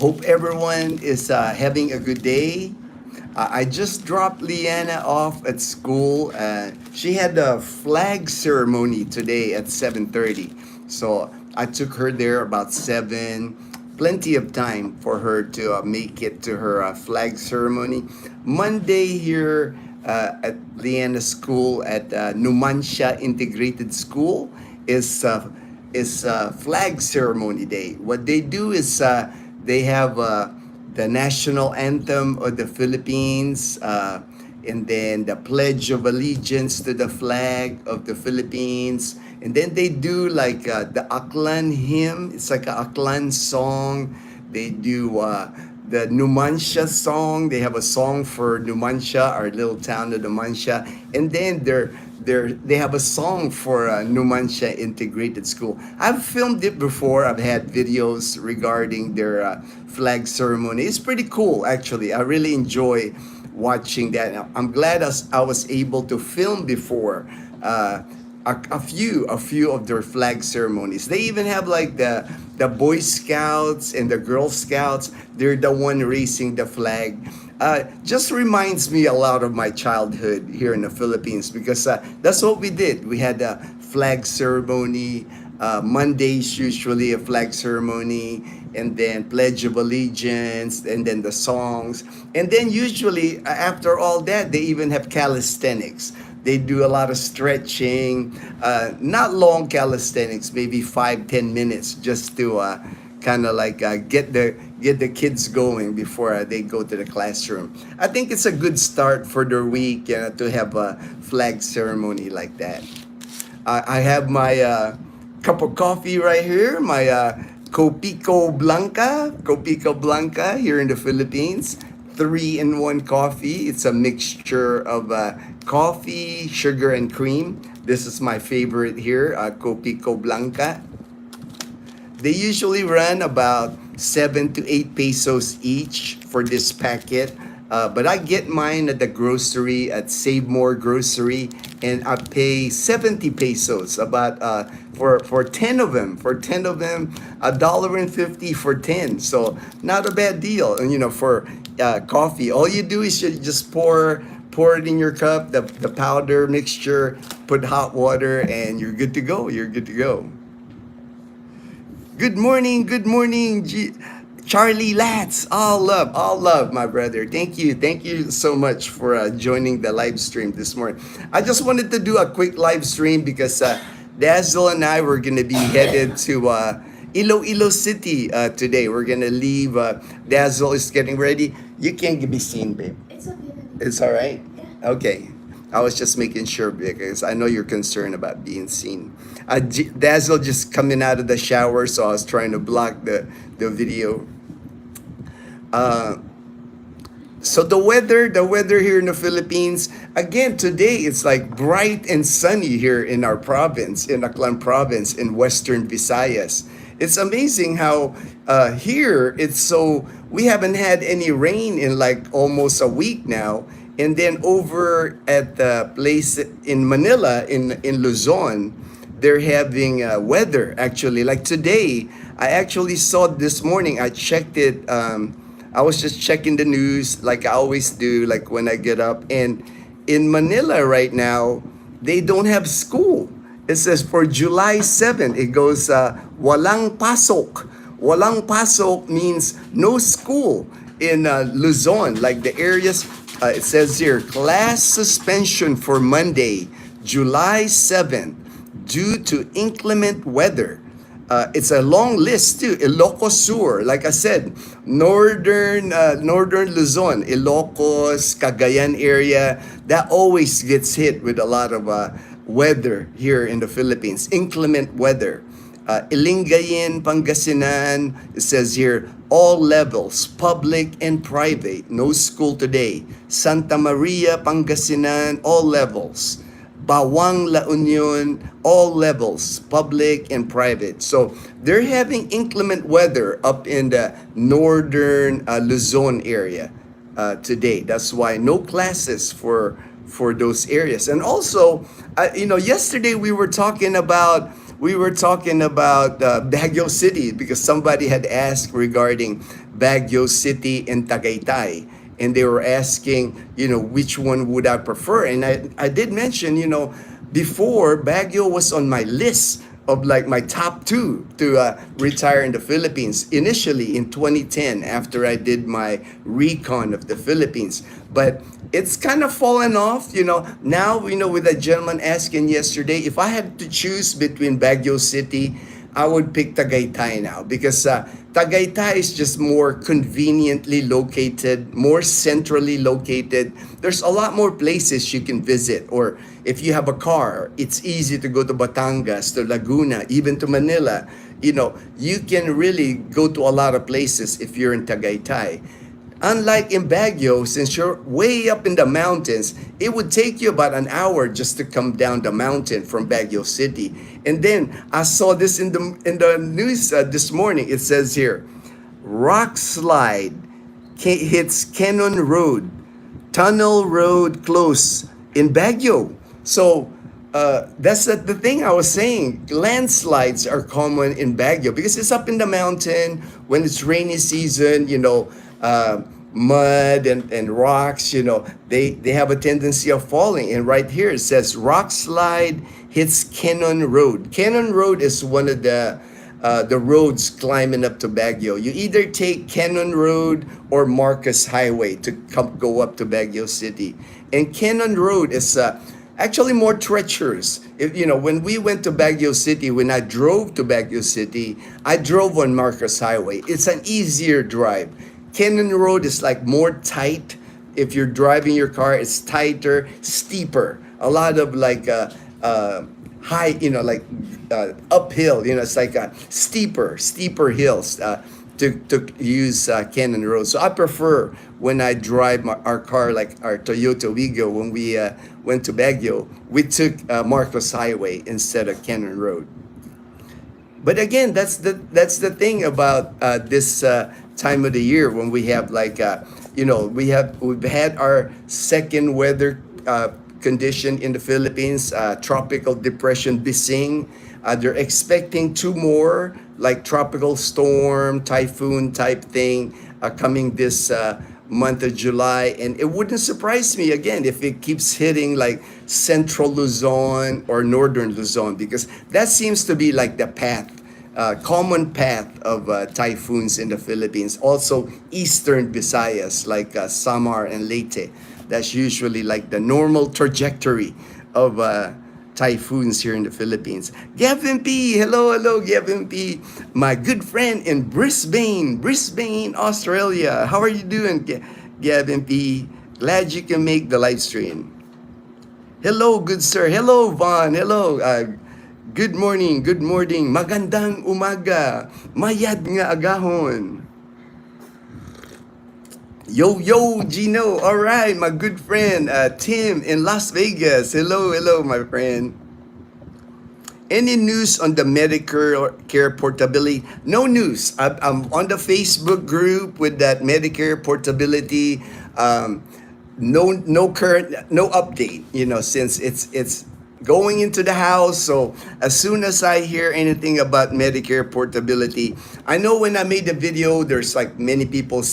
Hope everyone is having a good day. I just dropped Leanna off at school. She had a flag ceremony today at 7:30. So I took her there about 7. Plenty of time for her to make it to her flag ceremony. Monday here at Leanna's school at Numancia Integrated School is flag ceremony day. What they do is they have the national anthem of the Philippines, and then the Pledge of Allegiance to the flag of the Philippines. And then they do like the Aklan hymn. It's like a Aklan song. They do the Numancia song. They have a song for Numancia, our little town of Numancia. And then they have a song for Numancia Integrated School. I've filmed it before. I've had videos regarding their flag ceremony. It's pretty cool, actually. I really enjoy watching that. I'm glad I was able to film before a few of their flag ceremonies. They even have like the Boy Scouts and the Girl Scouts. They're the one raising the flag. Just reminds me a lot of my childhood here in the Philippines, because that's what we did. We had a flag ceremony. Mondays usually a flag ceremony, and then Pledge of Allegiance, and then the songs. And then usually after all that, they even have calisthenics. They do a lot of stretching, not long calisthenics, maybe 5-10 minutes, just to kind of like get the kids going before they go to the classroom. I think it's a good start for their week, to have a flag ceremony like that. I have my cup of coffee right here, my Copico Blanca here in the Philippines. 3-in-1 coffee. It's a mixture of coffee, sugar, and cream. This is my favorite here, Copico Blanca. They usually run about 7 to 8 pesos each for this packet. But I get mine at the grocery, at Save More Grocery, and I pay 70 pesos about for 10 of them. For 10 of them, $1.50 for 10. So not a bad deal. And for coffee, all you do is you just pour it in your cup, the powder mixture, put hot water, and you're good to go. You're good to go. Good morning, Charlie Latz. All love, my brother. Thank you so much for joining the live stream this morning. I just wanted to do a quick live stream because Dazzle and I were going to be headed to Iloilo City today. We're going to leave. Dazzle is getting ready. You can't be seen, babe. It's okay. It's all right? Yeah. Okay. I was just making sure because I know you're concerned about being seen. Dazzle just coming out of the shower, so I was trying to block the video. So the weather here in the Philippines, again, today it's like bright and sunny here in our province, in Aklan province, in Western Visayas. It's amazing how here we haven't had any rain in like almost a week now. And then over at the place in Manila, in Luzon, they're having weather actually. Like today, I actually saw this morning, I checked it, I was just checking the news like I always do, like when I get up. And in Manila right now, they don't have school. It says for July 7th, it goes, walang pasok. Walang pasok means no school in Luzon, like the areas. It says here, class suspension for Monday, July 7th, due to inclement weather. It's a long list too. Ilocos Sur, like I said, northern Luzon, Ilocos, Cagayan area, that always gets hit with a lot of weather here in the Philippines. Inclement weather. Ilingayin, Pangasinan, it says here, all levels, public and private, no school today. Santa Maria, Pangasinan, all levels. Bawang, La Union, all levels, public and private. So they're having inclement weather up in the northern Luzon area today. That's why no classes for those areas. And also, yesterday we were talking about we were talking about Baguio City because somebody had asked regarding Baguio City and Tagaytay. And they were asking, which one would I prefer? And I did mention, before Baguio was on my list of like my top two to retire in the Philippines initially in 2010 after I did my recon of the Philippines. But it's kind of fallen off, Now, with a gentleman asking yesterday, if I had to choose between Baguio City, I would pick Tagaytay now because Tagaytay is just more conveniently located, more centrally located. There's a lot more places you can visit. Or if you have a car, it's easy to go to Batangas, to Laguna, even to Manila. You can really go to a lot of places if you're in Tagaytay. Unlike in Baguio, since you're way up in the mountains, it would take you about an hour just to come down the mountain from Baguio City. And then I saw this in the news this morning. It says here, rock slide hits Cannon Road, tunnel road close in Baguio. So that's the thing I was saying. Landslides are common in Baguio because it's up in the mountain. When it's rainy season, mud and rocks, they have a tendency of falling. And right here it says rock slide hits Cannon Road. Cannon Road is one of the roads climbing up to Baguio. You either take Cannon Road or Marcos Highway to go up to Baguio City. And Cannon Road is actually more treacherous. When we went to Baguio City, when I drove to Baguio City, I drove on Marcos Highway. It's an easier drive. Cannon Road is like more tight. If you're driving your car, it's tighter, steeper. A lot of like high, uphill. It's like steeper hills to use Cannon Road. So I prefer when I drive our car, like our Toyota Wigo. When we went to Baguio, we took Marcos Highway instead of Cannon Road. But again, that's the thing about this time of the year when we have like we've had our second weather condition in the Philippines, tropical depression Bising. They're expecting two more like tropical storm, typhoon type thing coming this month of July, and it wouldn't surprise me again if it keeps hitting like central Luzon or northern Luzon, because that seems to be like the path, common path of typhoons in the Philippines. Also eastern Visayas like Samar and Leyte. That's usually like the normal trajectory of typhoons here in the Philippines. Gavin P, hello Gavin P, my good friend in Brisbane, Australia. How are you doing, Gavin P? Glad you can make the live stream. Hello, good sir. Hello, Vaughn. Hello. Good morning. Magandang umaga. Mayad nga agahon. Yo, Ginno. All right, my good friend, Tim in Las Vegas. Hello, my friend. Any news on the Medicare portability? No news. I'm on the Facebook group with that Medicare portability. No current, no update. Since it's going into the house. So as soon as I hear anything about Medicare portability, I know when I made the video, there's like many people,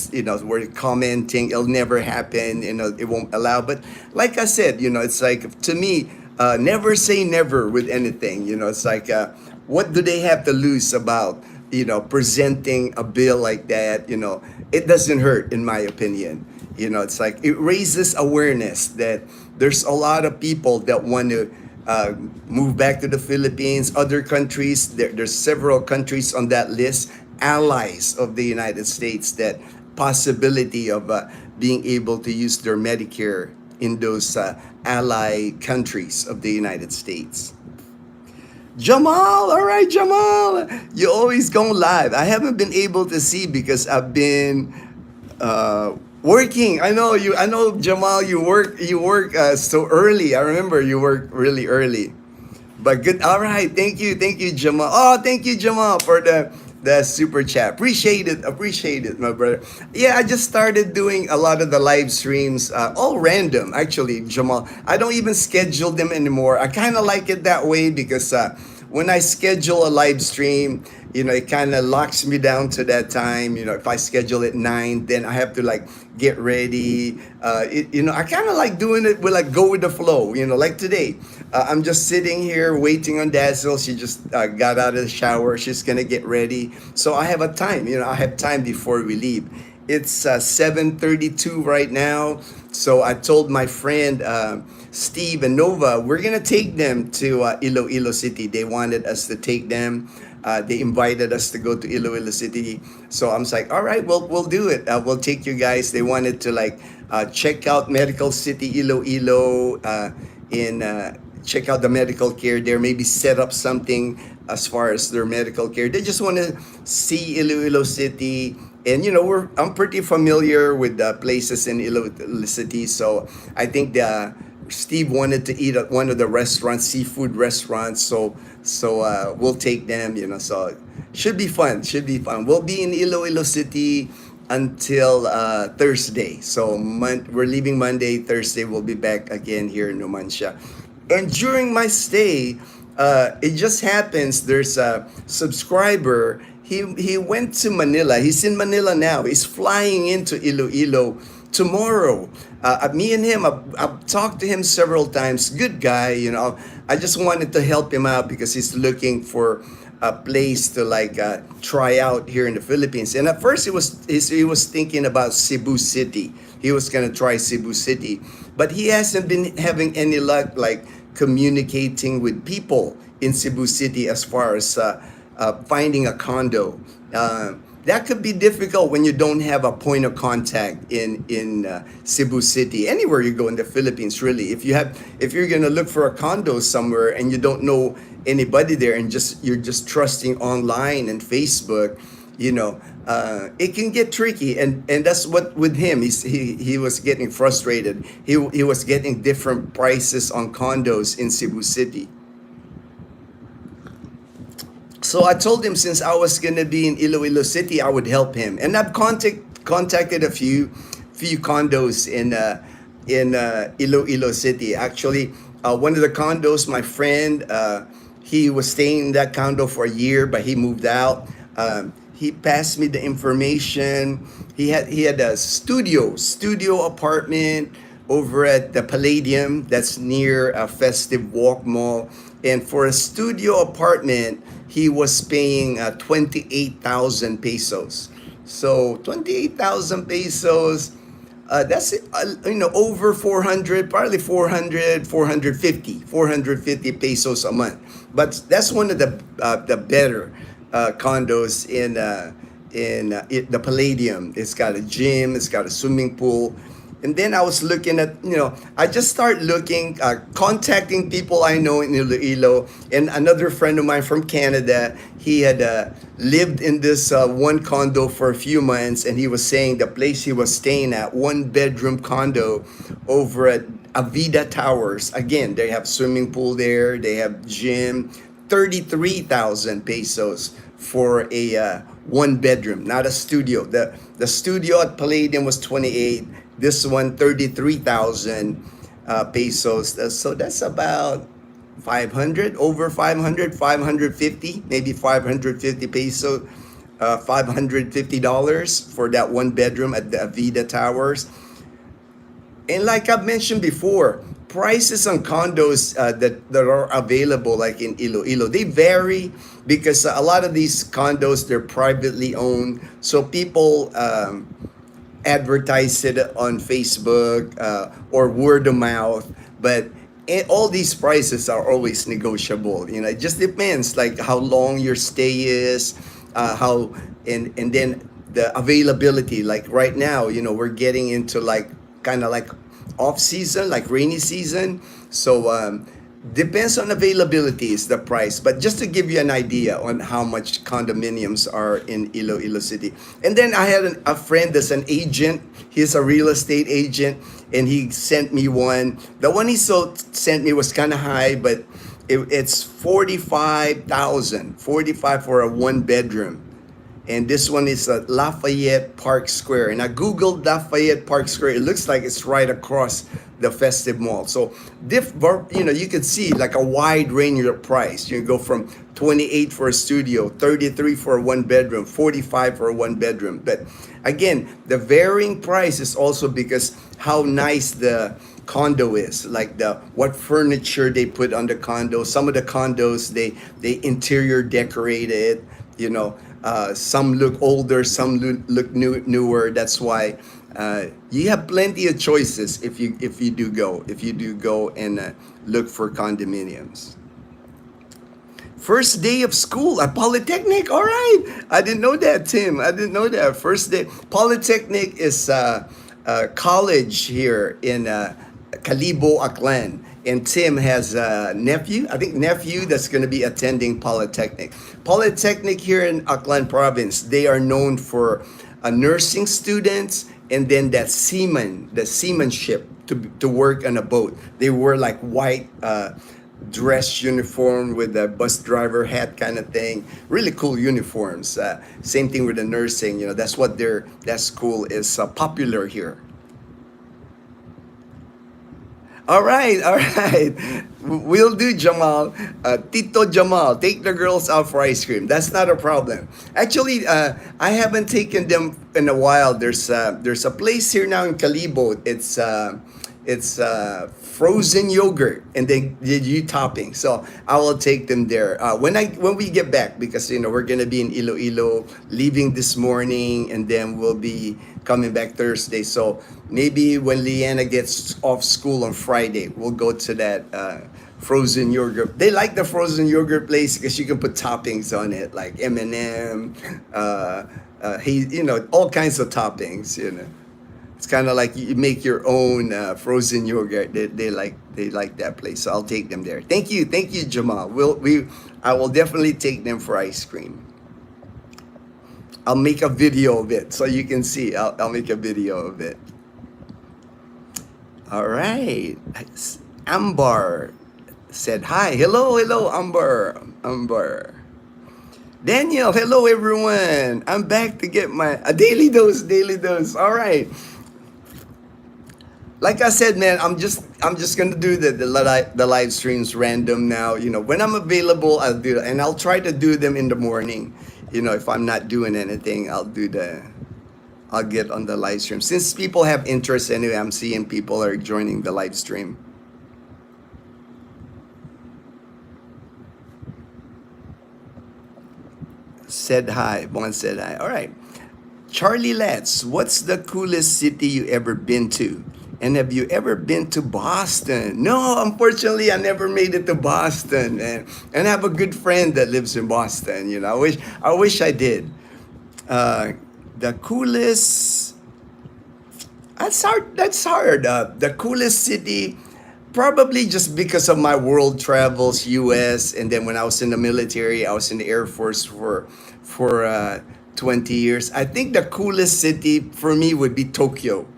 were commenting, it'll never happen, it won't allow. But like I said, it's like, to me, never say never with anything. It's like, what do they have to lose about, presenting a bill like that? It doesn't hurt, in my opinion. It's like, it raises awareness that there's a lot of people that want to move back to the Philippines, other countries. There's several countries on that list, allies of the United States, that possibility of being able to use their Medicare in those ally countries of the United States. Jamal, all right, Jamal, you always go live. I haven't been able to see because I've been working. I know Jamal, you work so early. I remember you work really early. But good. All right. Thank you, Jamal. Oh, thank you, Jamal, for the super chat. Appreciate it, my brother. Yeah, I just started doing a lot of the live streams, all random, actually, Jamal. I don't even schedule them anymore. I kind of like it that way because when I schedule a live stream, it kind of locks me down to that time. If I schedule at 9, then I have to like get ready. I kind of like doing it with like go with the flow. Like today, I'm just sitting here waiting on Dazzle. She just got out of the shower. She's gonna get ready, so I have a time. I have time before we leave. It's 7:32 right now. So I told my friend Steve and Nova, we're gonna take them to Iloilo City. They wanted us to take them. They invited us to go to Iloilo City. So I'm like, all right, we'll do it. We'll take you guys. They wanted to like check out Medical City Iloilo, in check out the medical care there. Maybe set up something as far as their medical care. They just want to see Iloilo City. And I'm pretty familiar with the places in Iloilo City, so I think Steve wanted to eat at one of the restaurants, seafood restaurants. So we'll take them. So should be fun. Should be fun. We'll be in Iloilo City until Thursday. So we're leaving Monday. Thursday we'll be back again here in Numancia. And during my stay, it just happens there's a subscriber. He went to Manila. He's in Manila now. He's flying into Iloilo tomorrow. Me and him, I've talked to him several times. Good guy, I just wanted to help him out because he's looking for a place to like try out here in the Philippines. And at first, he was thinking about Cebu City. He was gonna try Cebu City, but he hasn't been having any luck like communicating with people in Cebu City as far as finding a condo. That could be difficult when you don't have a point of contact in Cebu City. Anywhere you go in the Philippines, really. If you're gonna look for a condo somewhere and you don't know anybody there and you're just trusting online and Facebook, it can get tricky. And that's what with him. He was getting frustrated. He was getting different prices on condos in Cebu City. So I told him since I was gonna be in Iloilo City, I would help him, and I've contacted a few condos in Iloilo City. Actually, one of the condos, my friend, he was staying in that condo for a year, but he moved out. He passed me the information. He had a studio apartment over at the Palladium that's near a Festive Walk Mall, and for a studio apartment, he was paying 28,000 pesos. So 28,000 pesos, that's over 400, probably 400, 450 pesos a month. But that's one of the better condos in the Palladium. It's got a gym, it's got a swimming pool. And then I was looking at, I just started looking, contacting people I know in Iloilo. And another friend of mine from Canada, he had lived in this one condo for a few months. And he was saying the place he was staying at, 1-bedroom condo over at Avida Towers. Again, they have swimming pool there. They have gym. 33,000 pesos for a 1-bedroom, not a studio. The studio at Palladium was 28. This one, 33,000 pesos. So that's about 500, over 500, 550, maybe 550 peso, $550 for that 1-bedroom at the Avida Towers. And like I've mentioned before, prices on condos that are available, like in Iloilo, they vary because a lot of these condos, they're privately owned. So people advertise it on Facebook or word of mouth, but all these prices are always negotiable. It just depends, like how long your stay is, and then the availability. Like right now, we're getting into like kind of like off season, like rainy season. So depends on availability is the price. But just to give you an idea on how much condominiums are in Iloilo City. And then I had a friend that's an agent. He's a real estate agent, and he sent me one. The one he sent me was kind of high, but it's 45,000, 45 for a 1-bedroom. And this one is at Lafayette Park Square. And I googled Lafayette Park Square. It looks like it's right across the Festive Mall. So you could see like a wide range of price. You go from 28 for a studio, 33 for a one bedroom, 45 for a one bedroom. But again, the varying price is also because how nice the condo is, like what furniture they put on the condo. Some of the condos they interior decorated, some look older, some look newer. That's why you have plenty of choices if you do go and look for condominiums. First day of school at Polytechnic. All right, I didn't know that, Tim. I didn't know that. First day. Polytechnic is college here in Kalibo, Aklan. And Tim has a nephew that's going to be attending Polytechnic. Polytechnic here in Aklan province, they are known for nursing students and then the seamanship to work on a boat. They wear like white dress uniform with a bus driver hat kind of thing. Really cool uniforms. Same thing with the nursing. That's what that school is popular here. All right. We'll do, Jamal. Tito Jamal, take the girls out for ice cream. That's not a problem. Actually, I haven't taken them in a while. There's a place here now in Kalibo. It's frozen yogurt and they did you topping. So I will take them there when we get back, because we're gonna be in Iloilo, leaving this morning, and then we'll be coming back Thursday. So maybe when Leanna gets off school on Friday, we'll go to that frozen yogurt. They like the frozen yogurt place because you can put toppings on it, like M&M, all kinds of toppings. It's kind of like you make your own frozen yogurt. They like that place, so I'll take them there. Thank you, Jamal. I will definitely take them for ice cream. I'll make a video of it so you can see. I'll make a video of it. All right. Amber said hi. Hello, Amber. Daniel, hello everyone. I'm back to get my daily dose. All right. Like I said, man, I'm just gonna do the live streams random now. When I'm available, I'll do it, and I'll try to do them in the morning. If I'm not doing anything, I'll get on the live stream. Since people have interest anyway, I'm seeing people are joining the live stream. Said hi. Bon said hi. All right. Charlie Letts, what's the coolest city you ever been to? And have you ever been to Boston? No, unfortunately, I never made it to Boston. And I have a good friend that lives in Boston. I wish I did. The coolest, that's hard. The coolest city, probably just because of my world travels, U.S. And then when I was in the military, I was in the Air Force for 20 years. I think the coolest city for me would be Tokyo.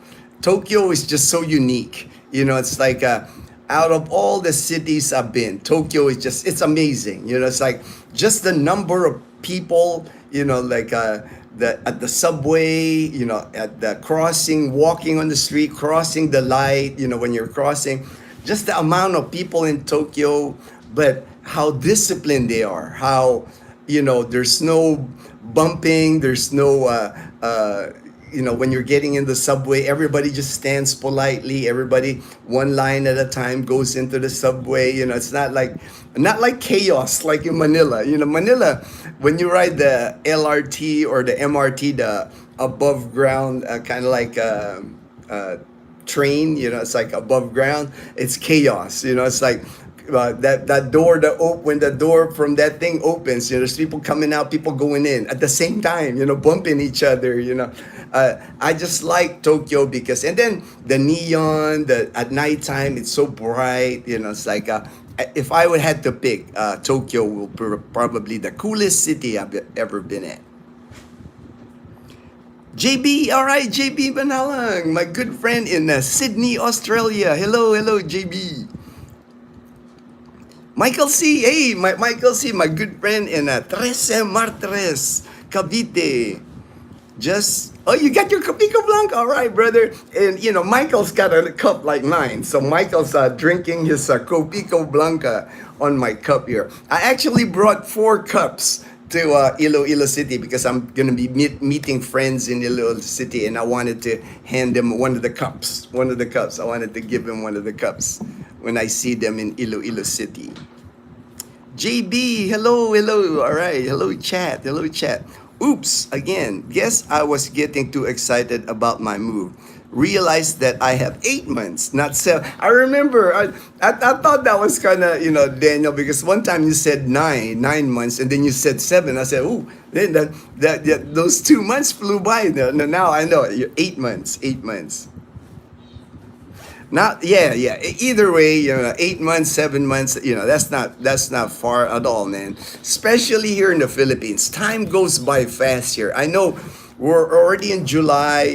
Tokyo is just so unique. It's like out of all the cities I've been, Tokyo is it's amazing. It's like just the number of people, like at the subway, at the crossing, walking on the street, crossing the light, when you're crossing, just the amount of people in Tokyo, but how disciplined they are, how, there's no bumping, there's no, when you're getting in the subway, everybody just stands politely. Everybody, one line at a time, goes into the subway. It's not like chaos like in Manila. Manila, when you ride the LRT or the MRT, the above ground kind of like train. It's like above ground. It's chaos. It's like that door when the door from that thing opens, there's people coming out, people going in at the same time, bumping each other. I just like Tokyo because, and then the neon, at nighttime it's so bright. It's like if I would had to pick, Tokyo will probably the coolest city I've ever been at. JB, all right, JB Banalang, my good friend in Sydney, Australia. Hello, JB. Michael C, hey, Michael C, my good friend in Trece Martires, Cavite. Just, oh, you got your Pico Blanco. All right, brother. And, Michael's got a cup like mine. So Michael's drinking his Copico Blanca on my cup here. I actually brought 4 cups to Iloilo City because I'm going to be meeting friends in Iloilo City, and I wanted to hand them one of the cups. One of the cups. I wanted to give them one of the cups when I see them in Iloilo City. JB, hello, hello. All right, hello, chat. Hello, chat. Oops, again, guess I was getting too excited about my move. Realized that I have 8 months, not 7. I remember, I thought that was kind of, Daniel, because one time you said 9 months, and then you said 7. I said, ooh, then those 2 months flew by. Now I know, 8 months, 8 months. Not, yeah. Either way, 8 months, 7 months, that's not far at all, man. Especially here in the Philippines, time goes by fast here. I know we're already in July.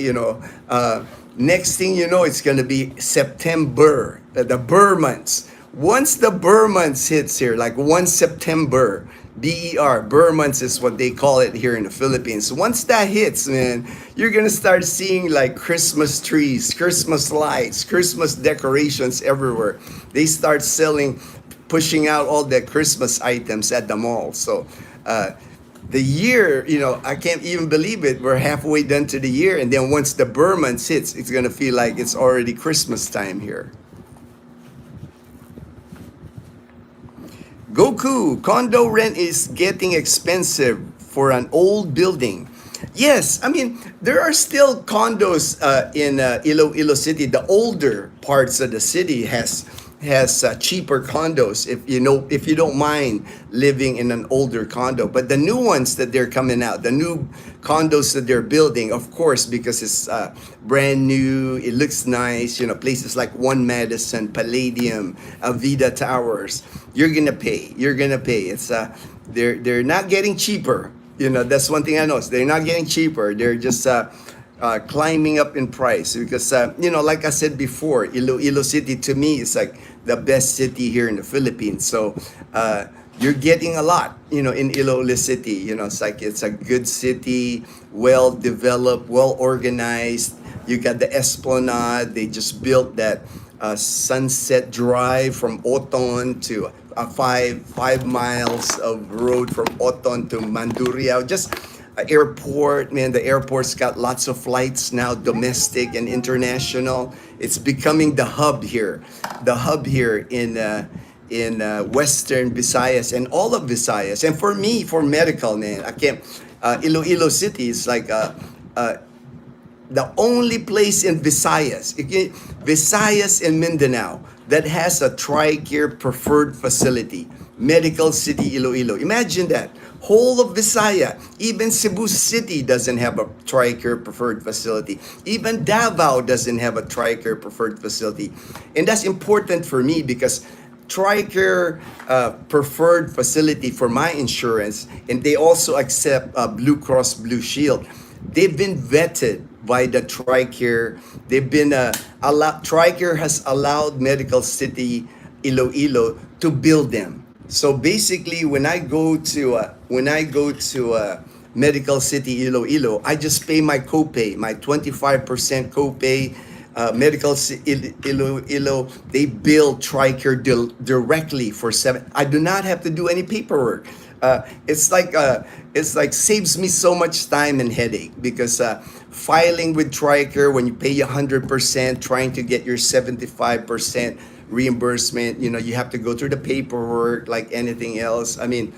Next thing you know, it's gonna be September, the Burr months. Once the Burr months hits here, like 1 September, BER, Burr months is what they call it here in the Philippines. Once that hits, man, you're gonna start seeing like Christmas trees, Christmas lights, Christmas decorations everywhere. They start selling, pushing out all the Christmas items at the mall. So the year, I can't even believe it. We're halfway done to the year, and then once the Burr months hits, it's gonna feel like it's already Christmas time here. Goku, condo rent is getting expensive for an old building. Yes, I mean, there are still condos in Iloilo City. The older parts of the city has cheaper condos if you don't mind living in an older condo. But the new ones that they're coming out, the new condos that they're building, of course, because it's brand new, it looks nice, places like One Madison, Palladium, Avida Towers, you're gonna pay. It's they're not getting cheaper. That's one thing I know. They're not getting cheaper. They're just climbing up in price because like I said before, Iloilo City to me is like the best city here in the Philippines. So you're getting a lot, in Iloilo City. It's a good city, well developed, well organized. You got the Esplanade. They just built that Sunset Drive from Oton to 5 miles of road from Oton to Mandurriao. Just airport, man. The airport's got lots of flights now, domestic and international. It's becoming the hub here in Western Visayas and all of Visayas. And for me, for medical, man, I can't. Iloilo City is like the only place in Visayas, Visayas and Mindanao, that has a TRICARE preferred facility. Medical City Iloilo. Imagine that. Whole of Visaya, even Cebu City doesn't have a TRICARE preferred facility. Even Davao doesn't have a TRICARE preferred facility. And that's important for me because TRICARE preferred facility for my insurance, and they also accept Blue Cross Blue Shield. They've been vetted by the TRICARE. They've been TRICARE has allowed Medical City Iloilo to build them. So basically, when I go to Medical City Iloilo, I just pay my copay, my 25% copay. Medical City Iloilo, they bill TRICARE directly for 7. I do not have to do any paperwork. It's like saves me so much time and headache because filing with TRICARE when you pay 100%, trying to get your 75% reimbursement, you have to go through the paperwork like anything else. I mean,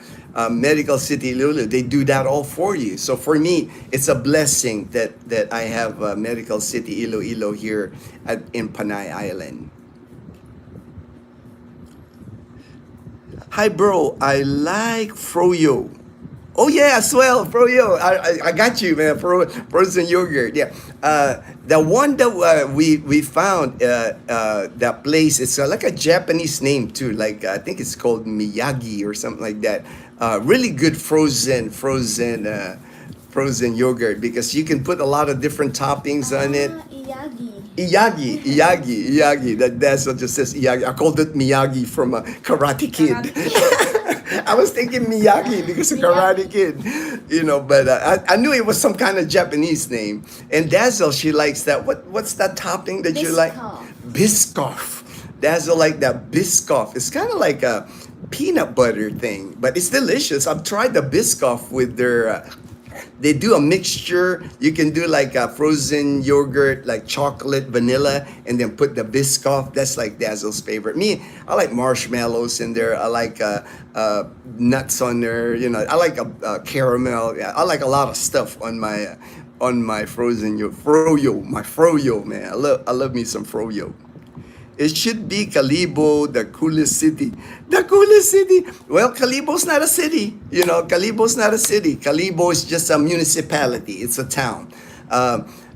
Medical City Iloilo, they do that all for you. So for me, it's a blessing that I have Medical City Iloilo here in Panay Island. Hi, bro. I like froyo. Oh yeah, as well, froyo. I got you, man. Frozen yogurt. Yeah. The one that we found, that place, it's like a Japanese name too. Like I think it's called Miyagi or something like that. Really good frozen yogurt because you can put a lot of different toppings on it. Iyagi. That's what it says. Iyagi. I called it Miyagi from a Karate Kid. I was thinking Miyagi because of Karate Kid, but I knew it was some kind of Japanese name. And Dazzle, she likes that. What's that topping that you like? Biscoff. Biscoff. Dazzle like that Biscoff. It's kind of like a peanut butter thing, but it's delicious. I've tried the Biscoff with their. They do a mixture. You can do like a frozen yogurt, like chocolate, vanilla, and then put the Biscoff. That's like Dazzle's favorite. Me, I like marshmallows in there. I like nuts on there. I like a caramel. Yeah, I like a lot of stuff on my frozen froyo. My froyo, man. I love me some froyo. It should be Kalibo, the coolest city. The coolest city. Well, Kalibo's not a city. Kalibo's not a city. Kalibo is just a municipality. It's a town.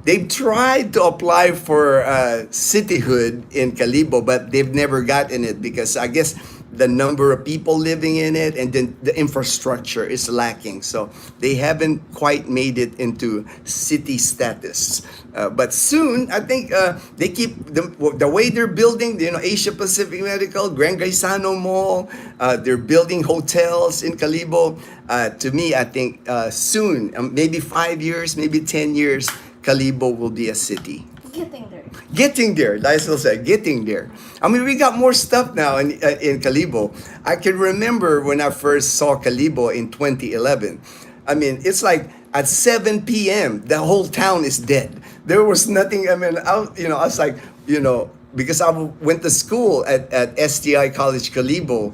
They've tried to apply for cityhood in Kalibo, but they've never gotten it because I guess the number of people living in it and then the infrastructure is lacking. So they haven't quite made it into city status. But soon, I think they keep the way they're building, Asia Pacific Medical, Grand Gaisano Mall, they're building hotels in Kalibo. To me, I think soon, maybe 5 years, maybe 10 years, Kalibo will be a city. Getting there. Getting there, I still say, getting there. I mean, we got more stuff now in Kalibo. I can remember when I first saw Kalibo in 2011. I mean, it's like at 7 p.m., the whole town is dead. There was nothing. I mean, I was like, because I went to school at STI College Kalibo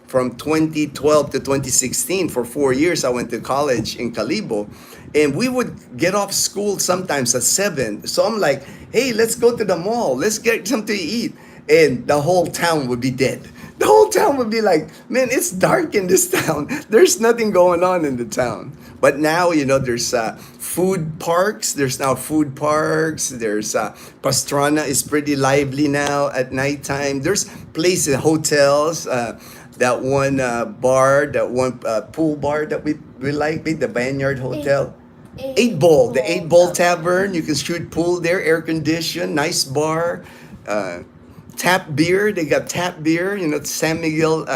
from 2012 to 2016. For 4 years, I went to college in Kalibo. And we would get off school sometimes at 7. So I'm like, hey, let's go to the mall. Let's get something to eat. And the whole town would be dead. The whole town would be like, man, it's dark in this town. There's nothing going on in the town. But now, there's food parks. There's now food parks. There's Pastrana is pretty lively now at nighttime. There's places, hotels. That one bar, that one pool bar that we like, the Vineyard Hotel. Eight Ball, the 8 Ball Tavern. You can shoot pool there, air conditioned, nice bar. Tap beer, they got tap beer, San Miguel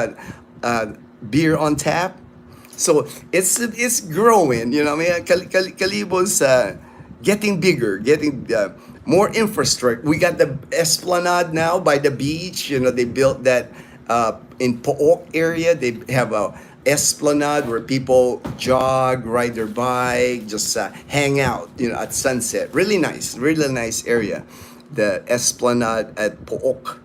beer on tap. So it's growing, I mean, Kalibo's getting bigger, getting more infrastructure. We got the Esplanade now by the beach, they built that in Pook area. They have a esplanade where people jog, ride their bike, just hang out, at sunset. Really nice area. The esplanade at Pook.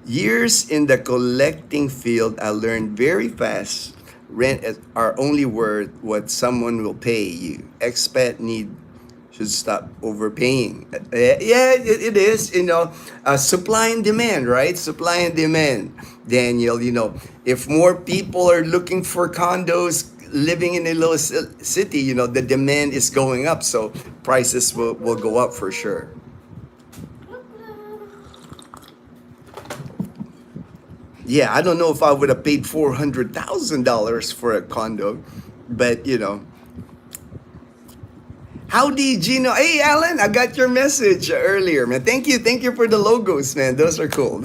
Years in the collecting field, I learned very fast. Rent are only worth what someone will pay you. Expat should stop overpaying. Yeah, it is, supply and demand, right? Supply and demand, Daniel, if more people are looking for condos living in a little city, the demand is going up, so prices will go up for sure. Yeah, I don't know if I would have paid $400,000 for a condo, but Howdy, Ginno. Hey, Alan, I got your message earlier, man. Thank you for the logos, man. Those are cool.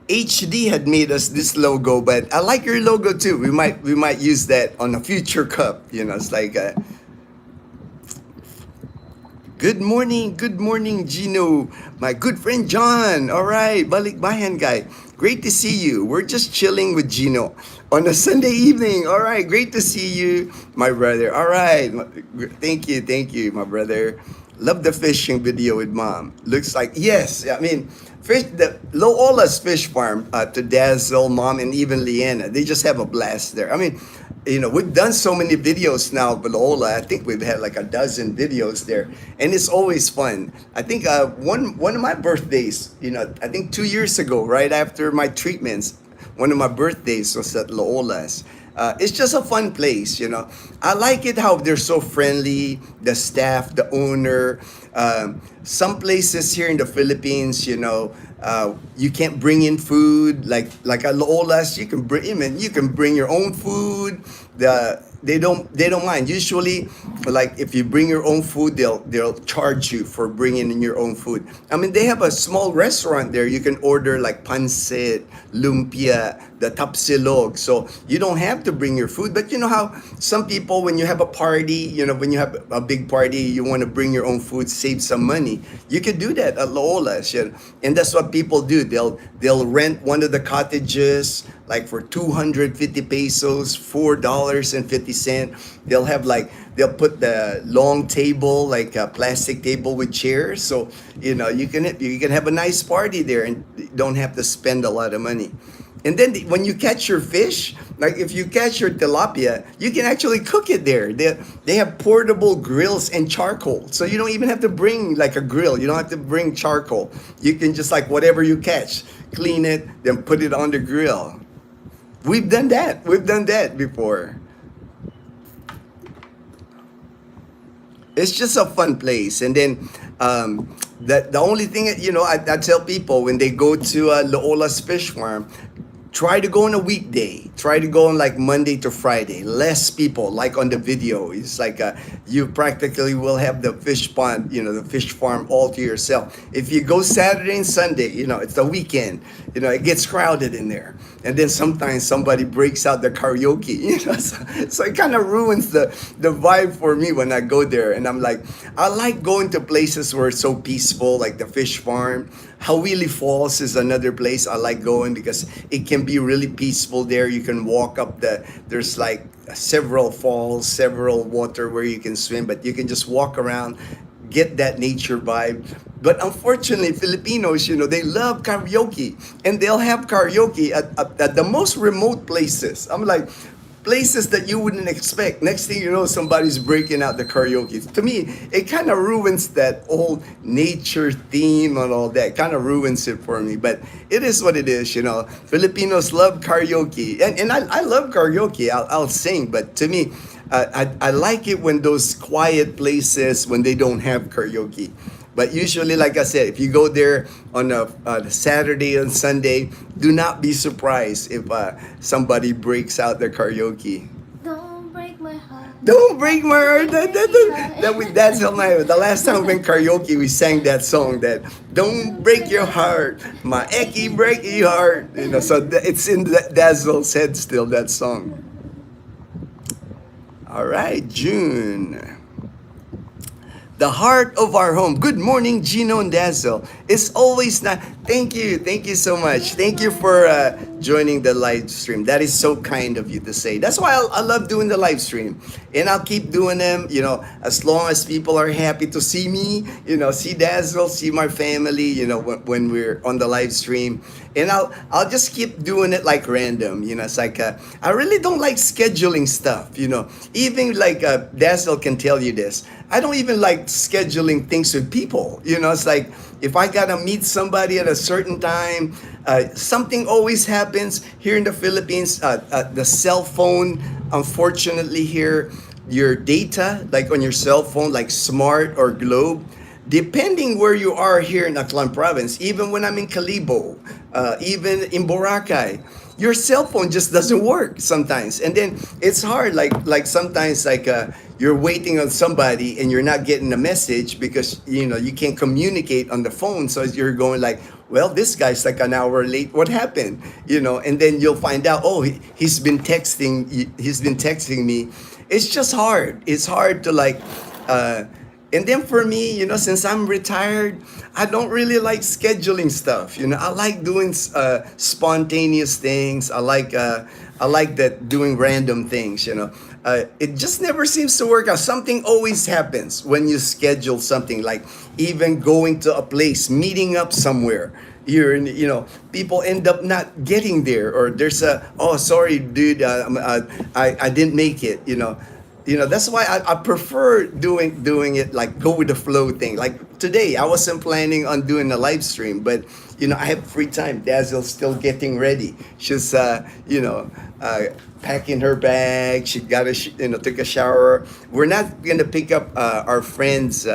HD had made us this logo, but I like your logo too. We might use that on a future cup. It's like good morning, Ginno. My good friend John. All right, balik bayan guy. Great to see you. We're just chilling with Ginno on a Sunday evening. All right, great to see you, my brother. All right, thank you, my brother. Love the fishing video with mom. Looks like, yes, I mean, the Loola's fish farm, to Dazzle, mom, and even Leanna, they just have a blast there. I mean, we've done so many videos now, but Loola, I think we've had like a dozen videos there, and it's always fun. I think one of my birthdays, I think 2 years ago, right after my treatments, one of my birthdays was at Loola's. It's just a fun place, I like it how they're so friendly, the staff, the owner. Some places here in the Philippines, you can't bring in food like at Loola's. You can bring your own food. they don't mind. Usually, like if you bring your own food, they'll charge you for bringing in your own food. I mean, they have a small restaurant there. You can order like pancit, lumpia, the tapsilog. So you don't have to bring your food. But you know how some people, when you have a party, when you have a big party, you want to bring your own food, save some money. You could do that at Loola's, and that's what people do. They'll rent one of the cottages like for 250 pesos, $4.50. They'll put the long table, like a plastic table with chairs. So you can have a nice party there and don't have to spend a lot of money. And then when you catch your fish, like if you catch your tilapia, you can actually cook it there. They have portable grills and charcoal. So you don't even have to bring like a grill. You don't have to bring charcoal. You can just like whatever you catch, clean it, then put it on the grill. We've done that. We've done that before. It's just a fun place. And then the only thing, I tell people when they go to Loola's Fish Farm, try to go on a weekday. Try to go on like Monday to Friday. Less people, like on the video. It's like you practically will have the fish pond, the fish farm all to yourself. If you go Saturday and Sunday, it's the weekend, it gets crowded in there. And then sometimes somebody breaks out the karaoke, so it kind of ruins the vibe for me when I go there. And I'm like, I like going to places where it's so peaceful, like the fish farm. Hawili Falls is another place I like going because it can be really peaceful there. You can walk up there's like several falls, several water where you can swim, but you can just walk around, get that nature vibe. But unfortunately, Filipinos, they love karaoke, and they'll have karaoke at the most remote places. I'm like, places that you wouldn't expect. Next thing you know, somebody's breaking out the karaoke. To me, it kind of ruins that old nature theme and all that. Kind of ruins it for me. But it is what it is, Filipinos love karaoke. And I love karaoke. I'll sing. But to me, I like it when those quiet places, when they don't have karaoke. But usually, like I said, if you go there on a Saturday and Sunday, do not be surprised if somebody breaks out the karaoke. Don't break my heart. Don't break my heart. That's the last time we went karaoke, we sang that song. That don't break your heart, my eki break your heart. So it's in Dazzle's head still, that song. All right, June. The heart of our home. Good morning, Ginno and Dazzle. It's always not. Thank you so much. Thank you for joining the live stream. That is so kind of you to say. That's why I love doing the live stream, and I'll keep doing them. As long as people are happy to see me. See Dazzle, see my family. When we're on the live stream, and I'll just keep doing it like random. It's like I really don't like scheduling stuff. Even like Dazzle can tell you this. I don't even like scheduling things with people. It's like if I gotta meet somebody at a certain time, something always happens here in the Philippines. The cell phone, unfortunately here, your data, like on your cell phone, like Smart or Globe, depending where you are here in Aklan province, even when I'm in Kalibo, even in Boracay, your cell phone just doesn't work sometimes. And then it's hard, like sometimes you're waiting on somebody and you're not getting a message because you can't communicate on the phone. So you're going like, well, this guy's like an hour late. What happened? And then you'll find out, oh, he's been texting me. It's just hard. It's hard to and then for me, since I'm retired, I don't really like scheduling stuff. I like doing spontaneous things. I like that doing random things. It just never seems to work out. Something always happens when you schedule something, like even going to a place, meeting up somewhere. People end up not getting there, or there's oh, sorry, dude, I didn't make it. That's why I prefer doing it like go with the flow thing. Like today, I wasn't planning on doing a live stream, but I have free time. Dazzle's still getting ready. She's packing her bag. She got took a shower. We're not gonna pick up our friends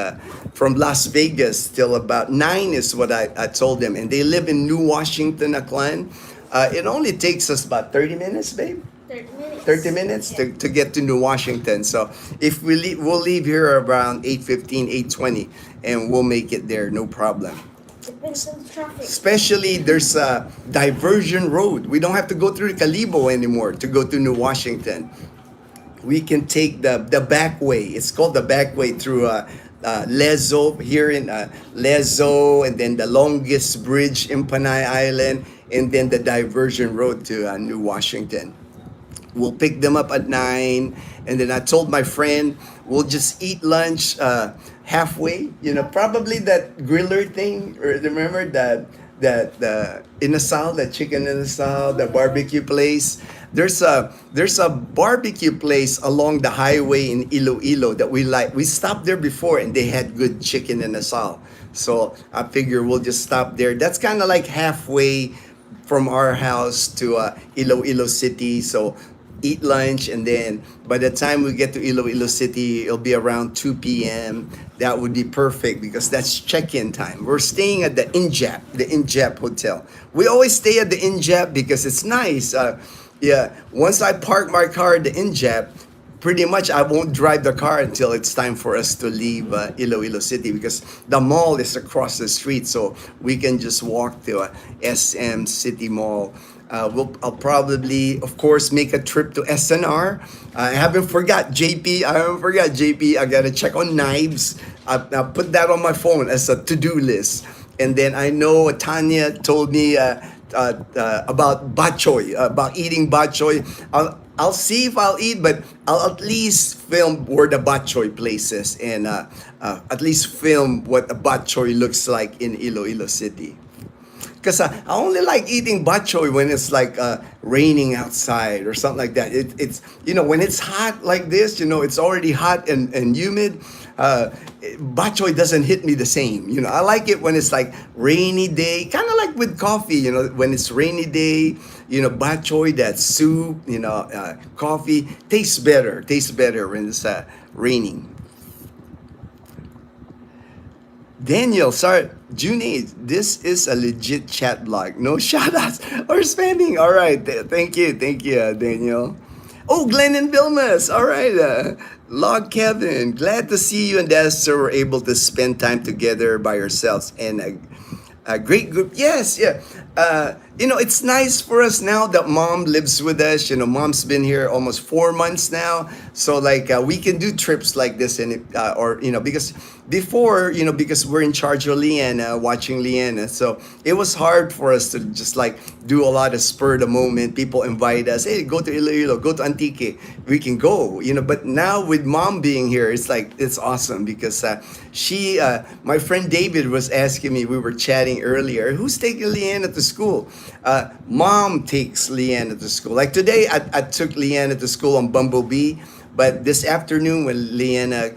from Las Vegas till about 9 is what I told them, and they live in New Washington, Aklan. It only takes us about 30 minutes, babe. 30 minutes. 30 minutes to get to New Washington. So if we leave, we'll leave here around 8:15, 8:20, and we'll make it there, no problem. Depends on the traffic. Especially there's a diversion road. We don't have to go through Kalibo anymore to go to New Washington. We can take the back way. It's called the back way through Lezo here in Lezo, and then the longest bridge in Panay Island, and then the diversion road to New Washington. We'll pick them up at 9, and then I told my friend we'll just eat lunch halfway. You know, probably that griller thing. Or remember that the inasal, the chicken inasal, the barbecue place. There's a barbecue place along the highway in Iloilo that we like. We stopped there before, and they had good chicken inasal. So I figure we'll just stop there. That's kind of like halfway from our house to Iloilo City. So eat lunch, and then by the time we get to Iloilo City, it'll be around 2 p.m. That would be perfect because that's check-in time. We're staying at the Injap Hotel. We always stay at the Injap because it's nice. Yeah, once I park my car at the Injap, pretty much I won't drive the car until it's time for us to leave Iloilo City because the mall is across the street, so we can just walk to SM City Mall. I'll probably, of course, make a trip to SNR. I haven't forgot JP. I gotta check on knives. I put that on my phone as a to-do list. And then I know Tanya told me about bok choy, about eating bok choy. I'll see if I'll eat, but I'll at least film where the bok choy place is, and at least film what a bok choy looks like in Iloilo City. Because I only like eating bok choy when it's like raining outside or something like that. It's when it's hot like this, it's already hot and humid. Bok choy doesn't hit me the same. I like it when it's like rainy day, kind of like with coffee. When it's rainy day, bok choy, that soup, coffee tastes better. Tastes better when it's raining. Daniel, sorry, June 8th, this is a legit chat blog. No shoutouts or spamming. All right, thank you, Daniel. Oh, Glenn and Vilmas. All right, Log Kevin, glad to see you and Esther were able to spend time together by yourselves and a great group. Yes, yeah. It's nice for us now that mom lives with us. Mom's been here almost 4 months now. So like we can do trips like this, and because before, because we're in charge of Leanna, watching Leanna. So it was hard for us to just like do a lot of spur of the moment. People invite us, hey, go to Iloilo, go to Antique. We can go, but now with mom being here, it's awesome because my friend David was asking me, we were chatting earlier, who's taking Leanna to school? Mom takes Leanna to school. Like today, I took Leanna to school on Bumblebee, but this afternoon when Leanna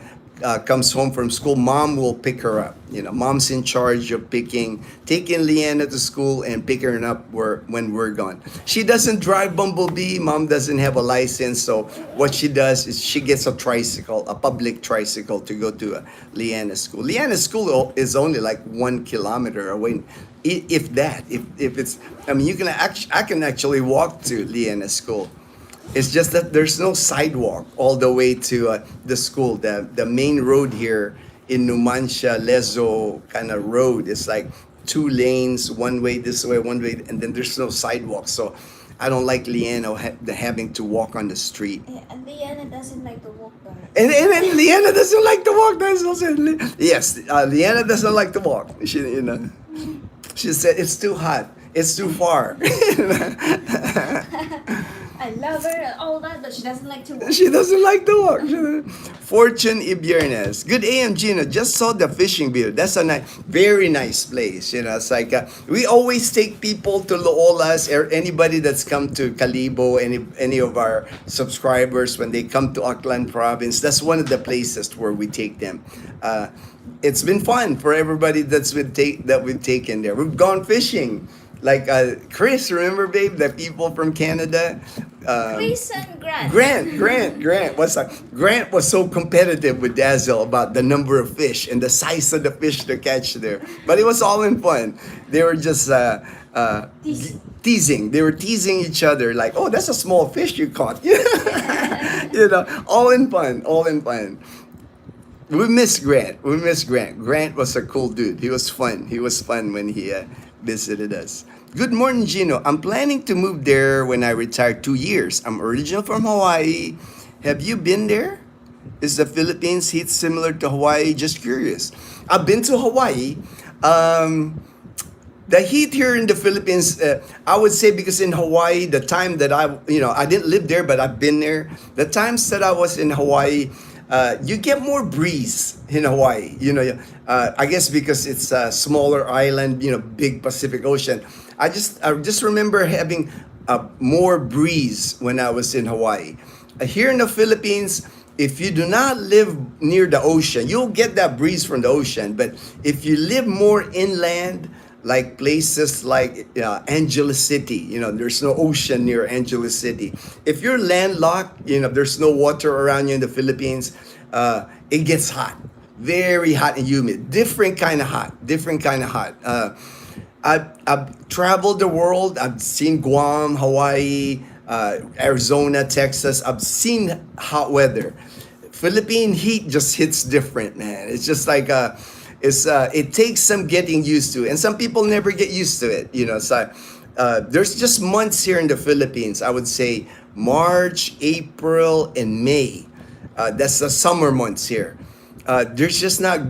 comes home from school, mom will pick her up. Mom's in charge of taking Leanna to school and picking her up when we're gone. She doesn't drive Bumblebee. Mom doesn't have a license, so what she does is she gets a tricycle, a public tricycle, to go to Leanna's school. Leanna's school is only like 1 kilometer away, if that. If it's, I can actually walk to Leanna's school. It's just that there's no sidewalk all the way to the school. The main road here in Numancia, Lezo kind of road is like 2 lanes, one way this way, one way, and then there's no sidewalk. So I don't like Leanna having to walk on the street. And Leanna doesn't like to walk there. And Leanna doesn't like to walk. That's also, yes, Leanna doesn't like to walk. She said it's too hot. It's too far. I love her and all that, but she doesn't like to walk. She doesn't like to walk. Fortune Ibiernes. Good AM, Ginno. Just saw the fishing video. That's a very nice place. It's like we always take people to Loolas, or anybody that's come to Kalibo, any of our subscribers, when they come to Aklan province, that's one of the places where we take them. It's been fun for everybody that we've taken there. We've gone fishing. Like Chris, remember, babe, the people from Canada? Chris and Grant. Grant. Grant was so competitive with Dazzle about the number of fish and the size of the fish to catch there. But it was all in fun. They were just teasing. They were teasing each other like, "Oh, that's a small fish you caught." You know, all in fun, all in fun. We miss Grant. We miss Grant. Grant was a cool dude. He was fun. He was fun when he visited us. Good morning, Gino. I'm planning to move there when I retire 2 years. I'm original from Hawaii. Have you been there? Is the Philippines heat similar to Hawaii? Just curious. I've been to Hawaii. The heat here in the Philippines, I would say, because in Hawaii, the time that I didn't live there, but I've been there. The times that I was in Hawaii, you get more breeze in Hawaii. I guess because it's a smaller island, big Pacific Ocean. I just remember having more breeze when I was in Hawaii. Here in the Philippines, if you do not live near the ocean, you'll get that breeze from the ocean. But if you live more inland, like places like Angeles City, there's no ocean near Angeles City. If you're landlocked, there's no water around you in the Philippines, it gets hot, very hot and humid, different kind of hot. I've traveled the world. I've seen Guam, Hawaii, Arizona, Texas. I've seen hot weather. Philippine heat just hits different, man. It's just like it takes some getting used to, and some people never get used to it. So there's just months here in the Philippines. I would say March, April, and May. That's the summer months here. There's just not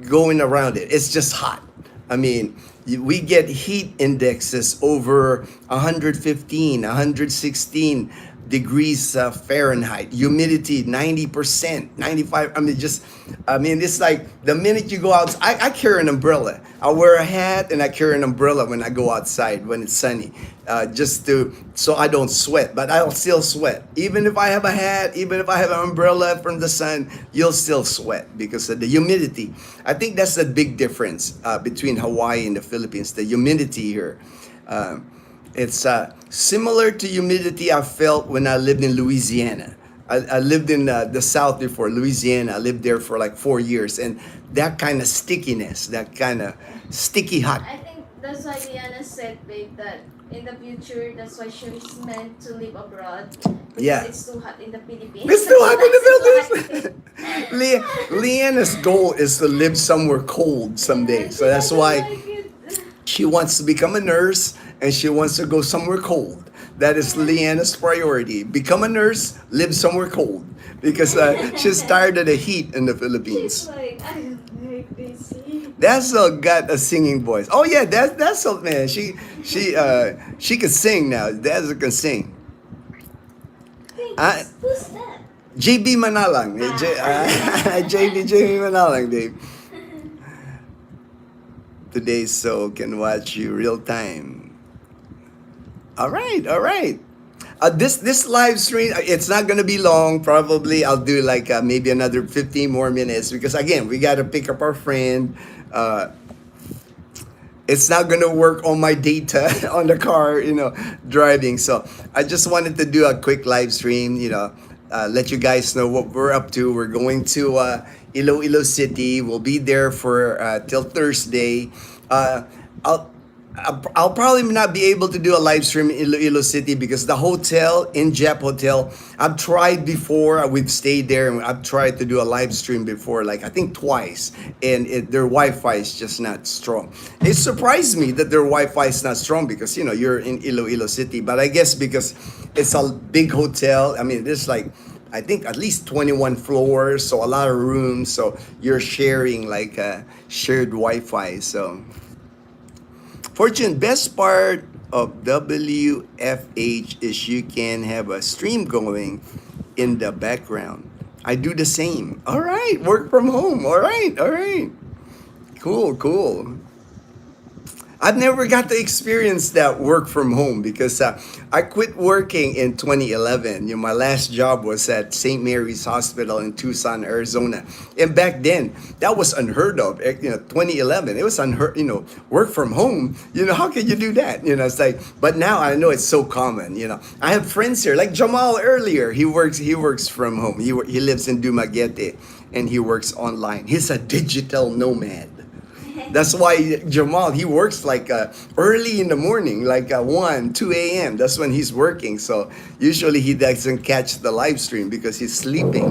going around it. It's just hot. I mean, we get heat indexes over 115, 116 degrees Fahrenheit, humidity 90%, 95. It's like the minute you go out, I carry an umbrella. I wear a hat and I carry an umbrella when I go outside when it's sunny, so I don't sweat, but I'll still sweat. Even if I have a hat, even if I have an umbrella from the sun, you'll still sweat because of the humidity. I think that's the big difference between Hawaii and the Philippines, the humidity here. It's similar to humidity I felt when I lived in Louisiana. I lived in the South before, Louisiana. I lived there for like 4 years. And that kind of stickiness, that kind of sticky hot. I think that's why Liana said, babe, that in the future, that's why she's meant to live abroad. Because it's too hot in the Philippines. It's too hot in the Philippines. Leanna's goal is to live somewhere cold someday. So that's why she wants to become a nurse and she wants to go somewhere cold. That is Leanna's priority. Become a nurse, live somewhere cold. Because she's tired of the heat in the Philippines. She's like, I like this heat. Dazzle got a singing voice. Oh yeah, Dazzle, man. She can sing now. Dazzle can sing. Who's that? JB Manalang. JB Manalang, babe. Today, so can watch you real time. All right. This live stream, it's not gonna be long. Probably I'll do like maybe another 15 more minutes because again, we gotta pick up our friend. It's not gonna work on my data on the car, driving. So I just wanted to do a quick live stream, let you guys know what we're up to. We're going to Iloilo City. We'll be there for till Thursday. I'll probably not be able to do a live stream in Iloilo City because the hotel, in Jap Hotel, I've tried before. We've stayed there and I've tried to do a live stream before, like I think twice, and their Wi-Fi is just not strong. It surprised me that their Wi-Fi is not strong because you're in Iloilo City, but I guess because it's a big hotel. I mean, there's like I think at least 21 floors, so a lot of rooms. So you're sharing like shared Wi-Fi. So. Fortune, best part of WFH is you can have a stream going in the background. I do the same. All right, work from home. All right. Cool. I've never got to experience that work from home because I quit working in 2011. My last job was at St. Mary's Hospital in Tucson, Arizona. And back then, that was unheard of. 2011, it was unheard, work from home. How can you do that? It's like, but now I know it's so common. I have friends here, like Jamal earlier. He works from home. He lives in Dumaguete and he works online. He's a digital nomad. That's why Jamal, he works like early in the morning, like 1, 2 a.m. That's when he's working. So usually he doesn't catch the live stream because he's sleeping.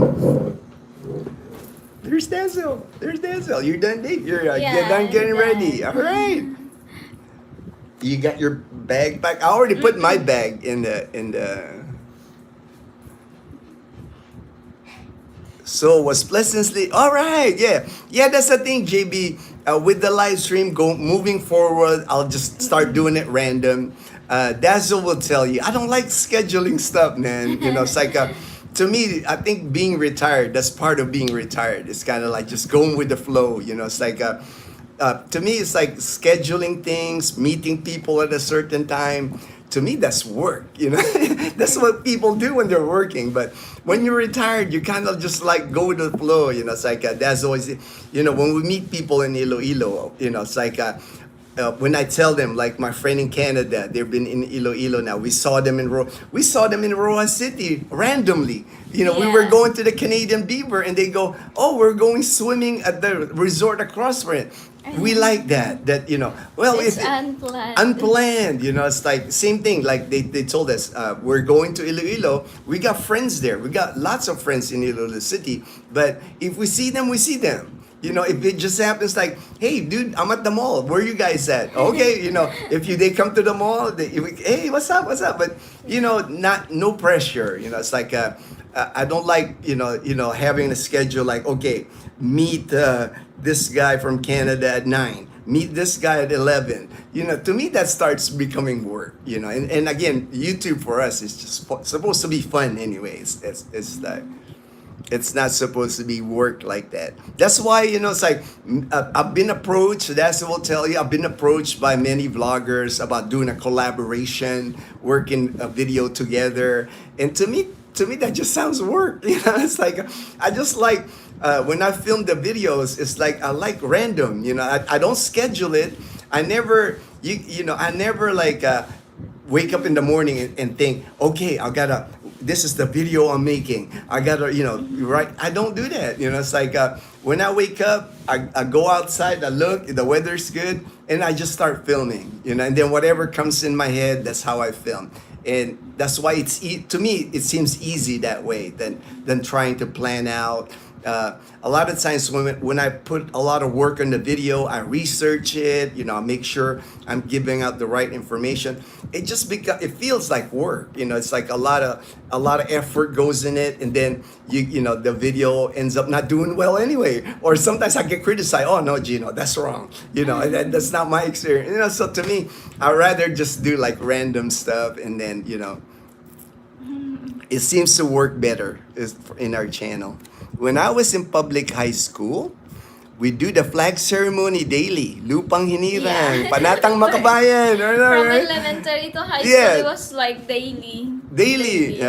There's Denzel. There's Denzel. You're done, Dave. You're done getting ready. All right. You got your bag back. I already put my bag in the. So was pleasantly all right. Yeah. That's the thing, JB. With the live stream, moving forward, I'll just start doing it random. Dazzle will tell you, I don't like scheduling stuff, man. It's like to me, I think being retired, that's part of being retired. It's kind of like just going with the flow. It's like to me, it's like scheduling things, meeting people at a certain time. To me, that's work. That's what people do when they're working. But when you're retired, you kind of just like go with the flow. It's like that's always, when we meet people in Iloilo, it's like when I tell them, like my friend in Canada, they've been in Iloilo now. We saw them in Roa City randomly. We were going to the Canadian Beaver, and they go, "Oh, we're going swimming at the resort across from it." We like that. Well, it's unplanned. Unplanned. It's like same thing. Like they told us, we're going to Iloilo. We got friends there. We got lots of friends in Iloilo City. But if we see them, we see them. If it just happens like, hey, dude, I'm at the mall. Where you guys at? Okay, if they come to the mall, hey, what's up? But no pressure. It's like I don't like having a schedule like, okay, meet this guy from Canada at 9. Meet this guy at 11. To me that starts becoming work. And again, YouTube for us is just supposed to be fun anyways. It's like. It's not supposed to be work like that. That's why, it's like, I've been approached, that's what I'll tell you, I've been approached by many vloggers about doing a collaboration, working a video together. And to me, that just sounds work. It's like, I just like, when I film the videos, it's like, I like random, I don't schedule it. I never, I never like, wake up in the morning and think, okay, this is the video I'm making. I gotta, right? I don't do that. It's like when I wake up, I go outside, I look, the weather's good, and I just start filming. And then whatever comes in my head, that's how I film. And that's why to me, it seems easy that way than trying to plan out. A lot of times when I put a lot of work on the video, I research it, I make sure I'm giving out the right information. It just it feels like work, it's like a lot of effort goes in it, and then the video ends up not doing well anyway. Or sometimes I get criticized, oh no, Ginno, that's wrong. That's not my experience. So to me, I'd rather just do like random stuff, and then it seems to work better in our channel. When I was in public high school, we do the flag ceremony daily. Lupang Hinirang, Panatang Makabayan. From elementary to high school, it was like daily. Daily.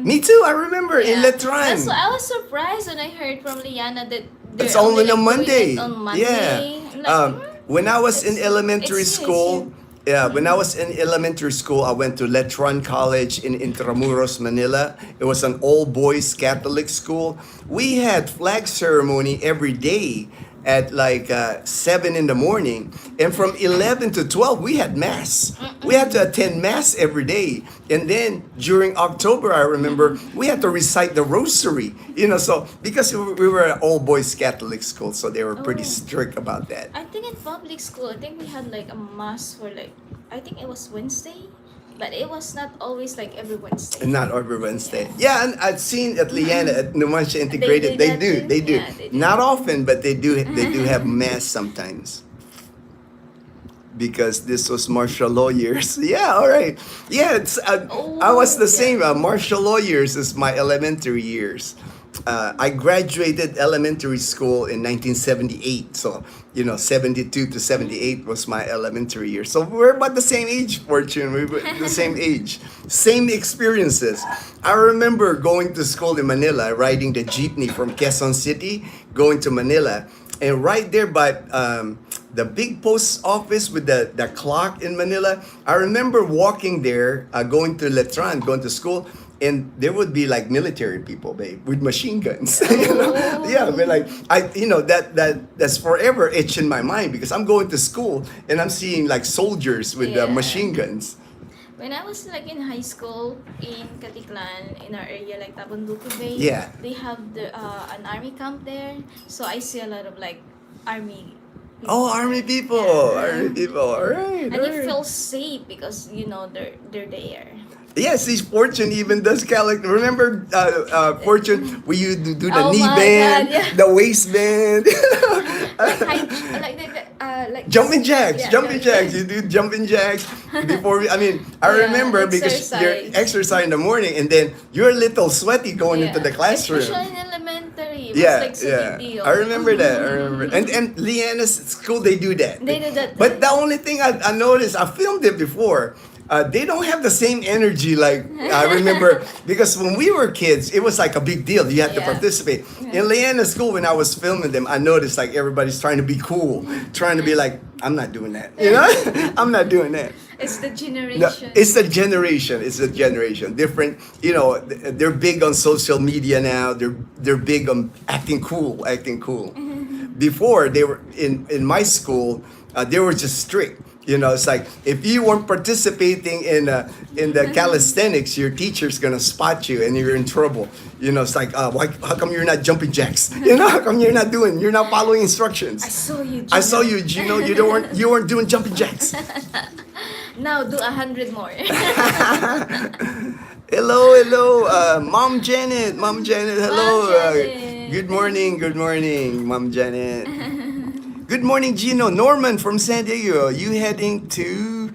Me too, I remember in Letran. So I was surprised when I heard from Liana that it's only on Monday. On Monday. Yeah. Like, when I was in elementary school, when I was in elementary school, I went to Letran College in Intramuros, Manila. It was an all-boys Catholic school. We had flag ceremony every day at like 7 in the morning. And from 11 to 12, we had Mass. We had to attend Mass every day. And then during October, I remember, we had to recite the rosary. So because we were an all-boys Catholic school, so they were pretty strict about that. I think in public school, I think we had like a Mass for like, I think it was Wednesday. But it was not always like every Wednesday. Not every Wednesday. Yeah, and I've seen at Liana at Numancia Integrated. They do. Yeah, they do. Not often, but they do have Mass sometimes. Because this was martial law years. Yeah, all right. Yeah, it's I was the same. Martial law years is my elementary years. I graduated elementary school in 1978. So, 72 to 78 was my elementary year. So we're about the same age, Fortune. We were the same age. Same experiences. I remember going to school in Manila, riding the jeepney from Quezon City, going to Manila. And right there by the big post office with the clock in Manila, I remember walking there, going to Letran, going to school. and there would be like military people, babe, with machine guns. You know? Yeah, but like that's forever etched in my mind because I'm going to school and I'm seeing like soldiers with machine guns. When I was like in high school in Katiklan, in our area, like Tabunduki Bay, Yeah. they have an army camp there. So I see a lot of like army people. Oh, army people, army people. All right. And you feel safe because you know they're there. Yes, these Fortune even does calendar. Remember, Fortune, where you do the Oh knee my band, God, yeah. the waistband, Like jumping jacks, yeah, jumping jacks. You do jumping jacks before. I mean, I Yeah, remember because you're exercise. exercising in the morning, and then you're a little sweaty going into the classroom. Especially in elementary. It Yeah, was like so yeah. big deal. I remember that. I remember. And Leanna's school, they do that. They do that. But the only thing I noticed, I filmed it before. They don't have the same energy like I remember because when we were kids, it was like a big deal. You had to Yeah. participate. In Leanna's school, when I was filming them, I noticed like everybody's trying to be cool, trying to be like, I'm not doing that. You know, I'm not doing that. It's the generation. No, it's a generation. It's a generation. Different. You know, they're big on social media now. They're big on acting cool. Acting cool. Before they were in my school, they were just strict. You know, it's like if you weren't participating in the calisthenics, your teacher's gonna spot you and you're in trouble. You know, it's like, why? How come you're not jumping jacks? You know, how come you're not following instructions? I saw you. Gino. I saw you, Gino. You weren't doing jumping jacks. Now do 100 more. Hello, Mom Janet, hello. Mom Janet. Good morning, Mom Janet. Good morning, Gino. Norman from San Diego. You heading to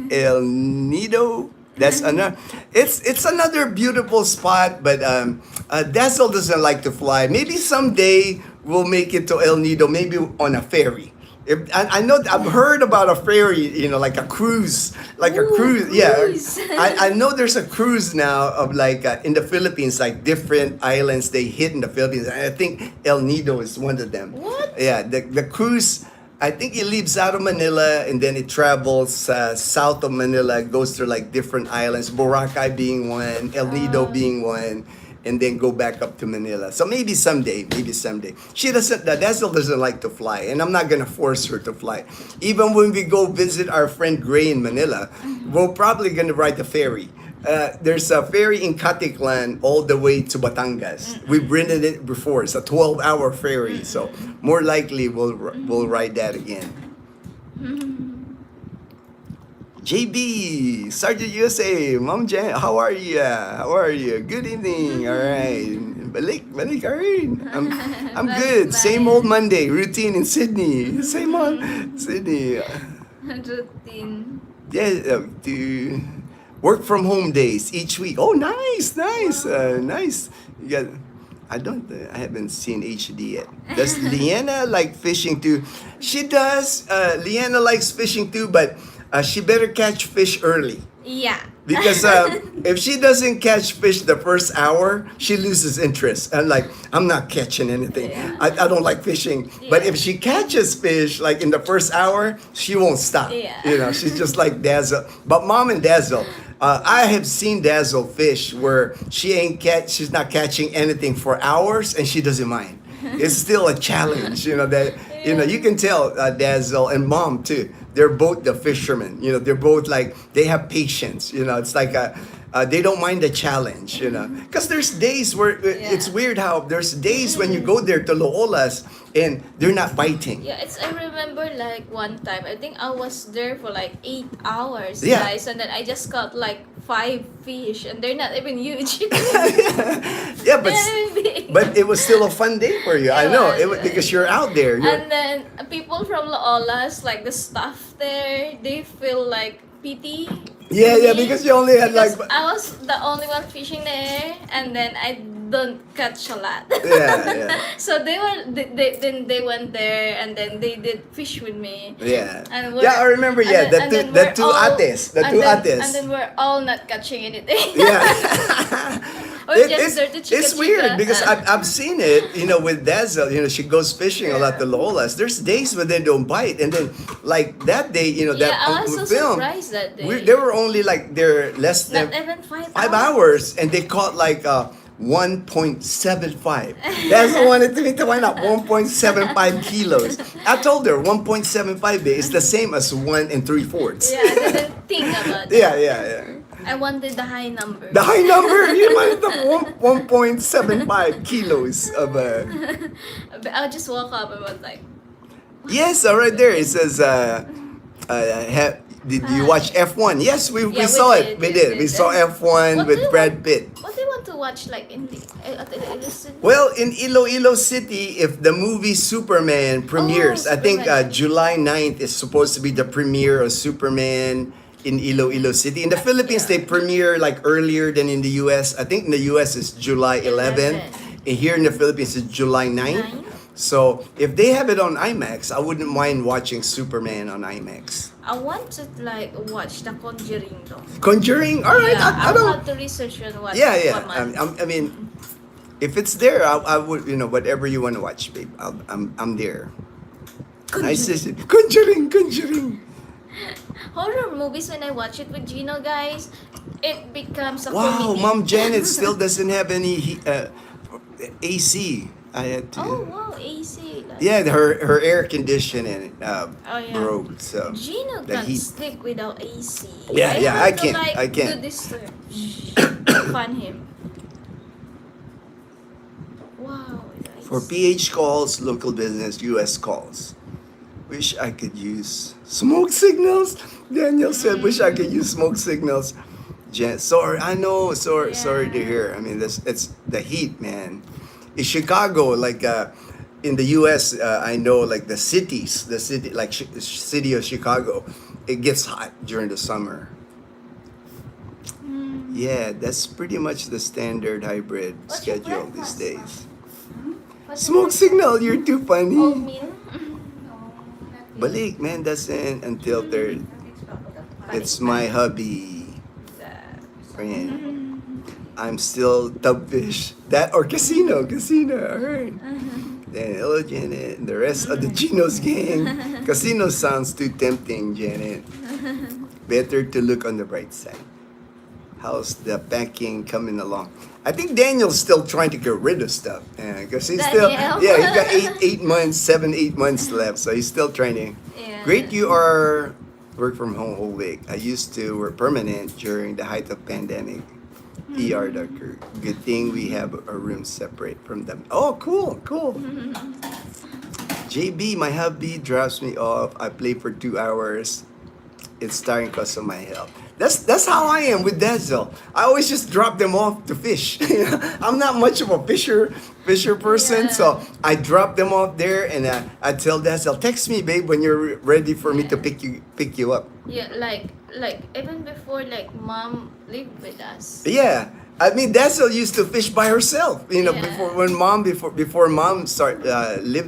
El Nido? That's another. It's another beautiful spot, but Dazzle doesn't like to fly. Maybe someday we'll make it to El Nido. Maybe on a ferry. I know I've heard about a ferry, you know, like a cruise, a cruise. Yeah, Cruise. I know there's a cruise now of like in the Philippines, like different islands they hit in the Philippines. I think El Nido is one of them. What? Yeah, the cruise. I think it leaves out of Manila and then it travels south of Manila, goes to like different islands, Boracay being one, El Nido being one. And then go back up to Manila. So maybe someday. Dazzle doesn't like to fly, and I'm not gonna force her to fly. Even when we go visit our friend Gray in Manila, we're probably gonna ride the ferry. There's a ferry in Katiklan all the way to Batangas. We've ridden it before. It's a 12-hour ferry, so more likely we'll ride that again. JB, Sergeant USA, Mom Jan, how are you? Good evening. All right. Balik, all right. I'm good. Bye. Same old Monday routine in Sydney. Same old Sydney. Routine. Yeah, to work from home days each week. Oh, nice. Nice. You got. I haven't seen HD yet. Does Leanna like fishing too? She does. Leanna likes fishing too, but she better catch fish early. Yeah. Because if she doesn't catch fish the first hour, she loses interest. And like, I'm not catching anything. Yeah. I don't like fishing. But Yeah. if she catches fish, like in the first hour, she won't stop. Yeah. You know, she's just like Dazzle. But Mom and Dazzle, I have seen Dazzle fish where she's not catching anything for hours and she doesn't mind. It's still a challenge, you know, that, you know, you can tell Dazzle and Mom too. They're both the fishermen, you know, they're both like, they have patience, you know, it's like they don't mind the challenge, you know. Because there's days where it's weird how there's days when you go there to Loola's and they're not biting. Yeah, I remember like one time, I think I was there for like 8 hours, Yeah. guys, and then I just caught like 5 fish, and they're not even huge. Yeah, They're not even big. but it was still a fun day for you. I It know, was. because you're out there. And then people from Loola's, like the staff there, they feel like pity. Yeah, to me because you only had like, because I was the only one fishing there, and then I don't catch a lot. yeah. So they went there, and then they did fish with me. Yeah. And Yeah, I remember, and then- and the then we're two all- ates. and then we're all not catching anything. Yeah. Or just dirty it's weird because I've seen it, with Dazzle. She goes fishing a lot to Lola's. There's days when they don't bite, and then like that day, that I was so film, surprised that day. they were only like they're less than Not even 5 hours, and they caught like 1.75. That's the one that me to find out 1.75 kilos. I told her 1.75 is the same as 1 3/4. Yeah, I didn't think about it. Yeah. I wanted the high number. The high number, you wanted the 1.75 kilos of I'll just walk up and was like, Yes, right there it says. Did you watch F1? Yes, we saw it. We did. We saw F1 with Brad Pitt. What do you want to watch, like in the city? Well, in Iloilo City, if the movie Superman premieres, I think July 9th is supposed to be the premiere of Superman in Iloilo City. In the Philippines, they premiere like earlier than in the US. I think in the US it's July 11th. And here in the Philippines it's July 9th. So if they have it on IMAX, I wouldn't mind watching Superman on IMAX. I want to like watch the Conjuring though. Conjuring? All right. Yeah, I don't. have to research on what. Yeah. What I mean, if it's there, I would. Whatever you want to watch, babe. I'm there. Nice. Conjuring. Horror movies, when I watch it with Ginno, guys, it becomes a Wow, comedy. Mom Janet still doesn't have any AC. I had to. Oh wow, AC. Yeah, her air conditioning broke. So Ginno the can't heat. sleep without AC. Yeah, I can't. To, like, I can't. Do this to him. Fun him. Wow. Guys. For PH calls, local business, US calls. Wish I could use smoke signals. Daniel said, wish I could use smoke signals. Jen, sorry, I know. Sorry to hear. I mean, it's the heat, man. In Chicago, like in the U.S., I know like the city, like city of Chicago, it gets hot during the summer. Yeah, that's pretty much the standard hybrid schedule these days. Smoke signal, you're too funny. Oatmeal. Balik, man, that's in until third. It's my hubby. Friend. I'm still tubfish. That or casino, I heard. Then hello, Janet, and the rest of the Gino's gang. Casino sounds too tempting, Janet. Better to look on the bright side. How's the packing coming along? I think Daniel's still trying to get rid of stuff. Because he's still, he's got 8 months, 7-8 months left. So he's still trying to. Yeah. Great, you are work from home whole week. I used to work permanent during the height of pandemic. ER doctor. Good thing we have a room separate from them. Oh, cool. JB, my hubby drops me off. I play for 2 hours. It's tiring because of my health. That's how I am with Dazzle. I always just drop them off to fish. I'm not much of a fisher person, so I drop them off there and I tell Dazzle, text me, babe, when you're ready for me to pick you up. Yeah, like even before like mom lived with us. Yeah. I mean, Dazzle used to fish by herself. Before mom lived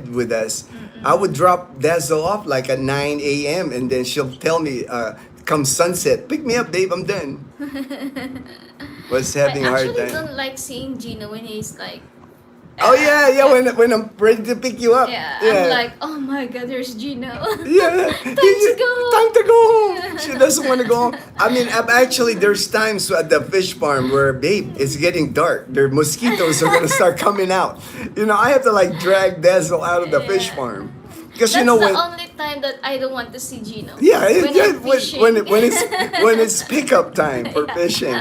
with us, I would drop Dazzle off like at 9 a.m. and then she'll tell me, come sunset, pick me up, babe, I'm done. Was having a hard time. I actually don't like seeing Ginno when he's like. When I'm ready to pick you up. Yeah. I'm like, oh my god, there's Ginno. Yeah. Time to go. Time to go home. She doesn't want to go home. I mean, there's times at the fish farm where, babe, it's getting dark. The mosquitoes are gonna start coming out. I have to like drag Dazzle out of the fish farm. Because That's the only time that I don't want to see Ginno. Yeah, when it's pickup time for fishing.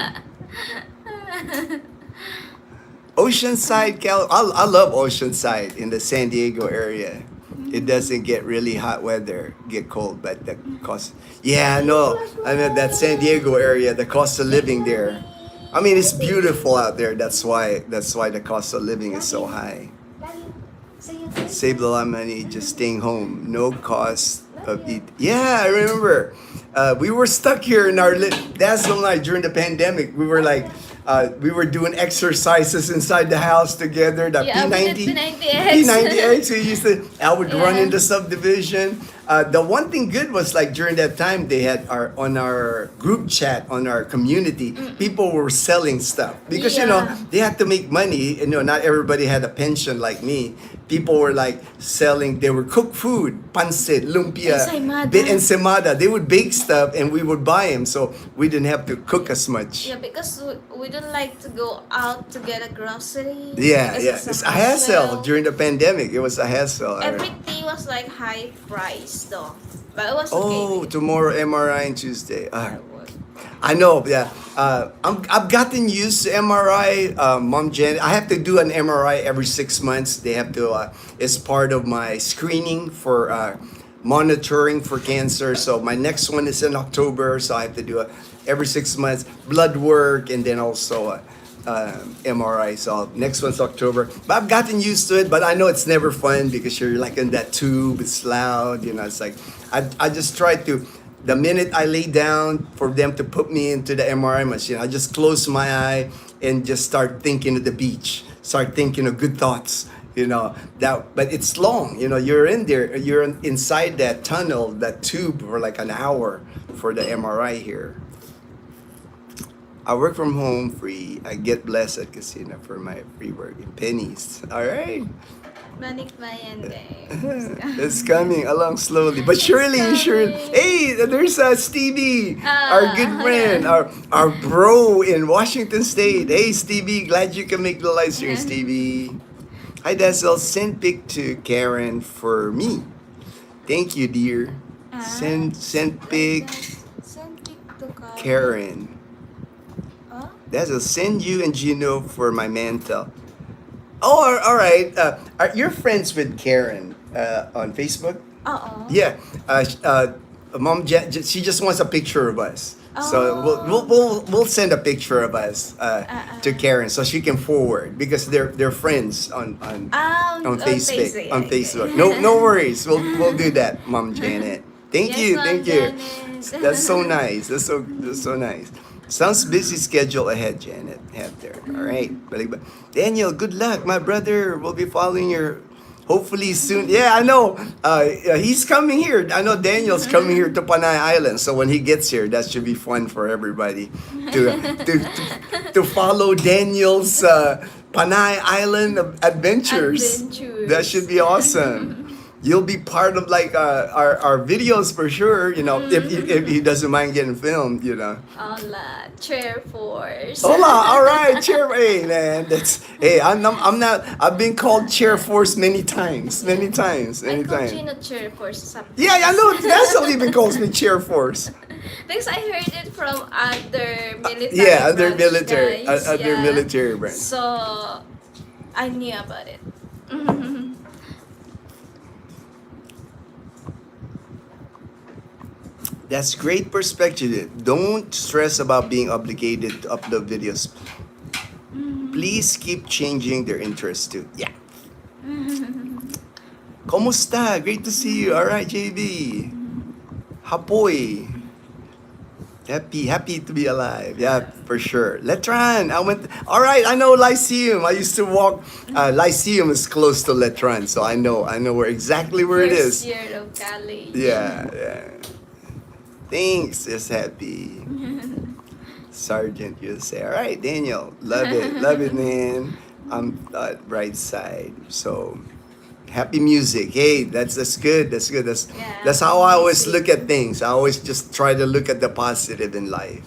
Oceanside, I love Oceanside in the San Diego area. It doesn't get really hot weather, get cold, but the cost. Yeah, I know that San Diego area, the cost of living there. I mean, it's beautiful out there. That's why the cost of living is so high. Saved a lot of money just staying home. No cost of eat. Yeah, I remember. We were stuck here in our Dazzle and I during the pandemic. We were like, we were doing exercises inside the house together. The P90X. We used to. I would run into subdivision. The one thing good was like during that time they had our group chat on our community. People were selling stuff because Yeah. they had to make money. Not everybody had a pension like me. People were like selling. They were cooked food, pancit, lumpia, Ensaymada. ensaymada. They would bake stuff and we would buy them, so we didn't have to cook as much. Yeah, because we don't like to go out to get a grocery. Yeah, Because yeah. it's It's a a hassle hassle. during the pandemic. It was a hassle. Everything was like high price though. But it was Oh, okay. tomorrow MRI and Tuesday. I would. I know, yeah. I've gotten used to MRI, Mom Jen. I have to do an MRI every 6 months. They have to, it's part of my screening for monitoring for cancer. So my next one is in October. So I have to do it every 6 months, blood work, and then also MRI. So next one's October. But I've gotten used to it, but I know it's never fun because you're like in that tube, it's loud, it's like, I just try to, the minute I lay down for them to put me into the MRI machine, I just close my eye and just start thinking of the beach, start thinking of good thoughts, but it's long, you're in there, inside that tunnel, that tube for like an hour for the MRI here. I work from home free. I get blessed at casino for my free work in pennies. All right. Manik ba yan, guys? It's coming along slowly, but surely. Hey, there's Stevie, our good friend, our bro in Washington State. Hey, Stevie, glad you can make the live stream, Stevie. Hi, Dazzle. Send pic to Karen for me. Thank you, dear. Send pic, Send pic to Karen. Oh? Dazzle, send you and Ginno for my mantle. Oh, all right. You're friends with Karen on Facebook? Oo. Yeah. Mom, she just wants a picture of us. So we'll send a picture of us to Karen so she can forward because they're friends on Facebook. On Facebook. No worries. We'll do that, Mom Janet. Thank you. Janet. That's so nice. That's so nice. Sounds busy schedule ahead, Janet. Have there. All right. Daniel, good luck, my brother. We'll be following your. Hopefully soon. Yeah, I know. He's coming here. I know Daniel's coming here to Panay Island. So when he gets here, that should be fun for everybody to follow Daniel's Panay Island adventures. That should be awesome. You'll be part of like our videos for sure. If he doesn't mind getting filmed. Hola, chair force. Hola, all right, chair. Hey, man, I'm not. I've been called chair force many times. I call Ginno chair force. Yeah, I know. Dazzle even calls me chair force. Because I heard it from other military. Yeah, other branch military, guys. other military branch. So I knew about it. That's great perspective. Don't stress about being obligated to upload videos. Please keep changing their interest too. Yeah. Kumusta? Great to see you. All right, JB. Hapoy. Happy to be alive. Yeah, for sure. Letran. All right, I know Lyceum. I used to walk. Lyceum is close to Letran, so I know exactly where it is. First year of college. Yeah. Thanks, is happy. Sergeant, you say, all right, Daniel, love it, man. I'm right side. So, happy music. Hey, that's good. That's how I always look at things. I always just try to look at the positive in life.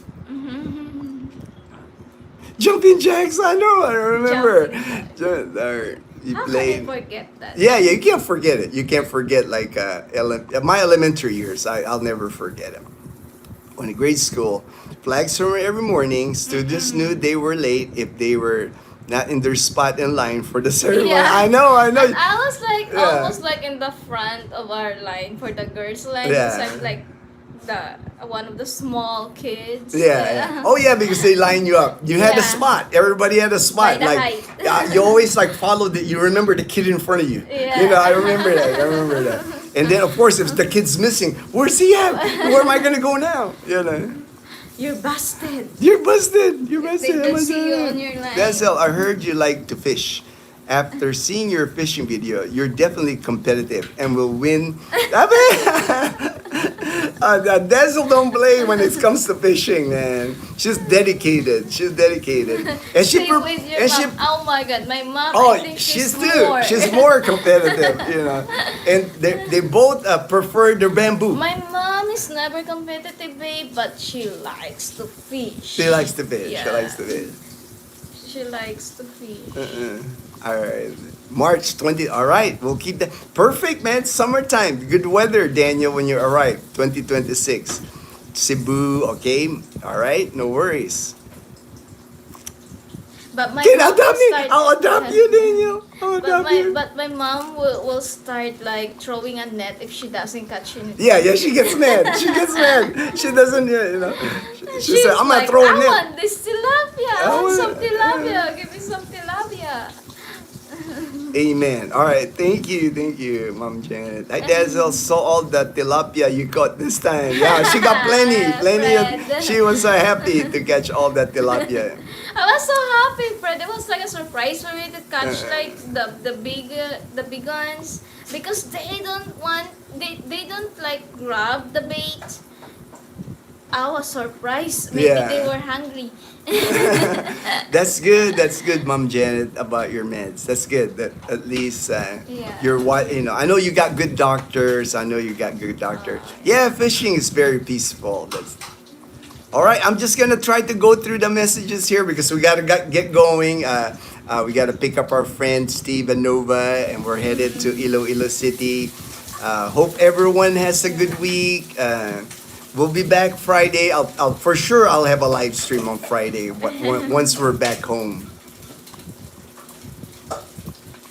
Jumping jacks, I know, I remember. How can I forget that? Yeah, you can't forget it. You can't forget like my elementary years. I'll never forget them. When in grade school, flag ceremony every morning. Students knew they were late if they were not in their spot in line for the ceremony. Yeah. I know. And I was like almost like in the front of our line for the girls' line. Yeah. So I'm like one of the small kids. Yeah. Oh yeah, because they line you up. You had a spot. Everybody had a spot. By the like height. you always like followed it. You remember the kid in front of you. Yeah. I remember that. And then of course if the kid's missing, where's he at? Where am I gonna go now? You're busted. You're busted. They can see you on your line. Dazzle, I heard you like to fish. after seeing your fishing video, you're definitely competitive and will win. Dazzle don't play when it comes to fishing, man. She's dedicated. She's dedicated. And Same with your and she mom. Oh my God, my mom. oh, I think she's she's too. more. She's more competitive, you know. And they both prefer the bamboo. My mom is never competitive, babe, but she likes to fish. She likes to fish. Yeah. She likes to fish. She likes to fish. All right. March 20. All right. We'll keep that. Perfect, man. Summertime. Good weather, Daniel, when you arrive. 2026. Cebu, okay? All right. No worries. But my Can mom adopt me? will start- I'll adopt you, Daniel. I'll But adopt you. my mom will start like throwing a net if she doesn't catch anything. Yeah, she gets mad. She gets mad. She doesn't, you know. She She's said, I'm going like, to throw a I net. want this tilapia. I want some want- tilapia. Give me some tilapia. Amen. All right. Thank you, Mom Janet. I Dazzle saw all the tilapia you caught this time. Yeah, she got plenty. Fred. She was so happy to catch all that tilapia. I was so happy, Fred. It was like a surprise for me to catch like the big ones because they don't like grab the bait. I was surprised. Maybe Yeah. they were hungry. That's good. That's good, Mom Janet, about your meds. That's good. That at least Yeah. you're what you know. I know you got good doctors. I know you got good doctors. Yeah, fishing is very peaceful. That's all right. I'm just gonna try to go through the messages here because we gotta get going. We gotta pick up our friend Steve and Nova, and we're headed to Iloilo City. Hope everyone has a good week. We'll be back Friday. I'll for sure I'll have a live stream on Friday once we're back home.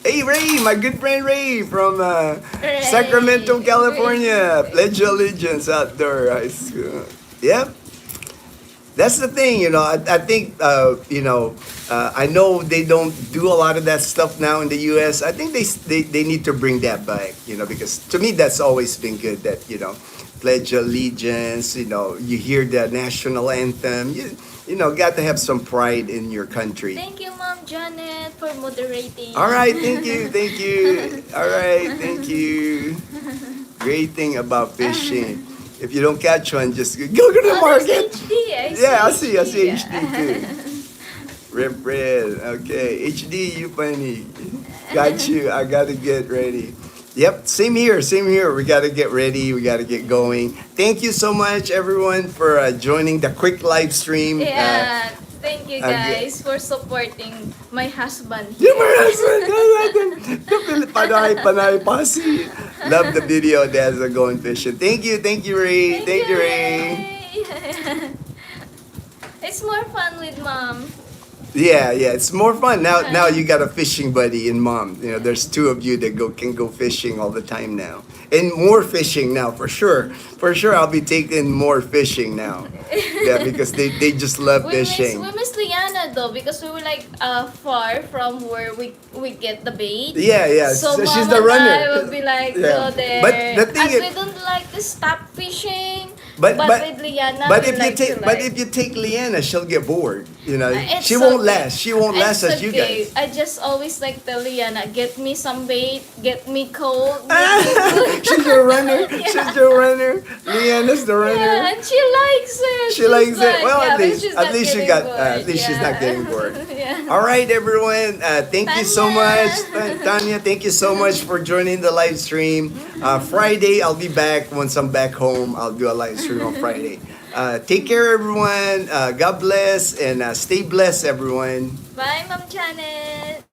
Hey Ray, my good friend Ray from Ray. Sacramento, California. Ray. Pledge Allegiance Outdoor High School. Yep. That's the thing, you know. I think, I know they don't do a lot of that stuff now in the U.S. I think they need to bring that back, you know, because to me that's always been good. That Pledge Allegiance, you hear the national anthem. You know, got to have some pride in your country. Thank you, Mom Janet, for moderating. All right, thank you. All right, thank you. Great thing about fishing. If you don't catch one, just go to the Oh, market. there's HD. I see HD Yeah. too. Rip red. Okay, HD, you funny. Got you. I gotta get ready. Yep, same here. We gotta get ready. We gotta get going. Thank you so much, everyone, for joining the quick live stream. Yeah. Thank you I'm guys for supporting my husband. Yeah, my husband. Panay, pasi. Love the video. That's going fishing. Thank you, Ray. Thank you, Ray. It's more fun with Mom. Yeah, it's more fun now. You got a fishing buddy in Mom. There's two of you that can go fishing all the time now, and more fishing now for sure. For sure, I'll be taking more fishing now. Yeah, because they just love fishing. We miss Liana though because we were like far from where we get the bait. Yeah. So she's Mom the and runner. I will be like go there. But the thing As is, we don't like to stop fishing. But with Liana, but we if like you take to, like, if you take Liana, she'll get bored. it's She won't okay. last. She won't last It's as you okay. guys. I just always like tell Liana, get me some bait, get me cold. She's your runner. She's your runner. Liana's the runner. Yeah, and she likes it. She likes it. Well, yeah, at least she's at not least getting bored. at least she's not getting bored. Yeah. All right, everyone. Thank you so Tanya. much, Tanya. Thank you so much for joining the live stream. Friday, I'll be back. Once I'm back home, I'll do a live stream on Friday. Take care, everyone. God bless and stay blessed, everyone. Bye, Mom Janet.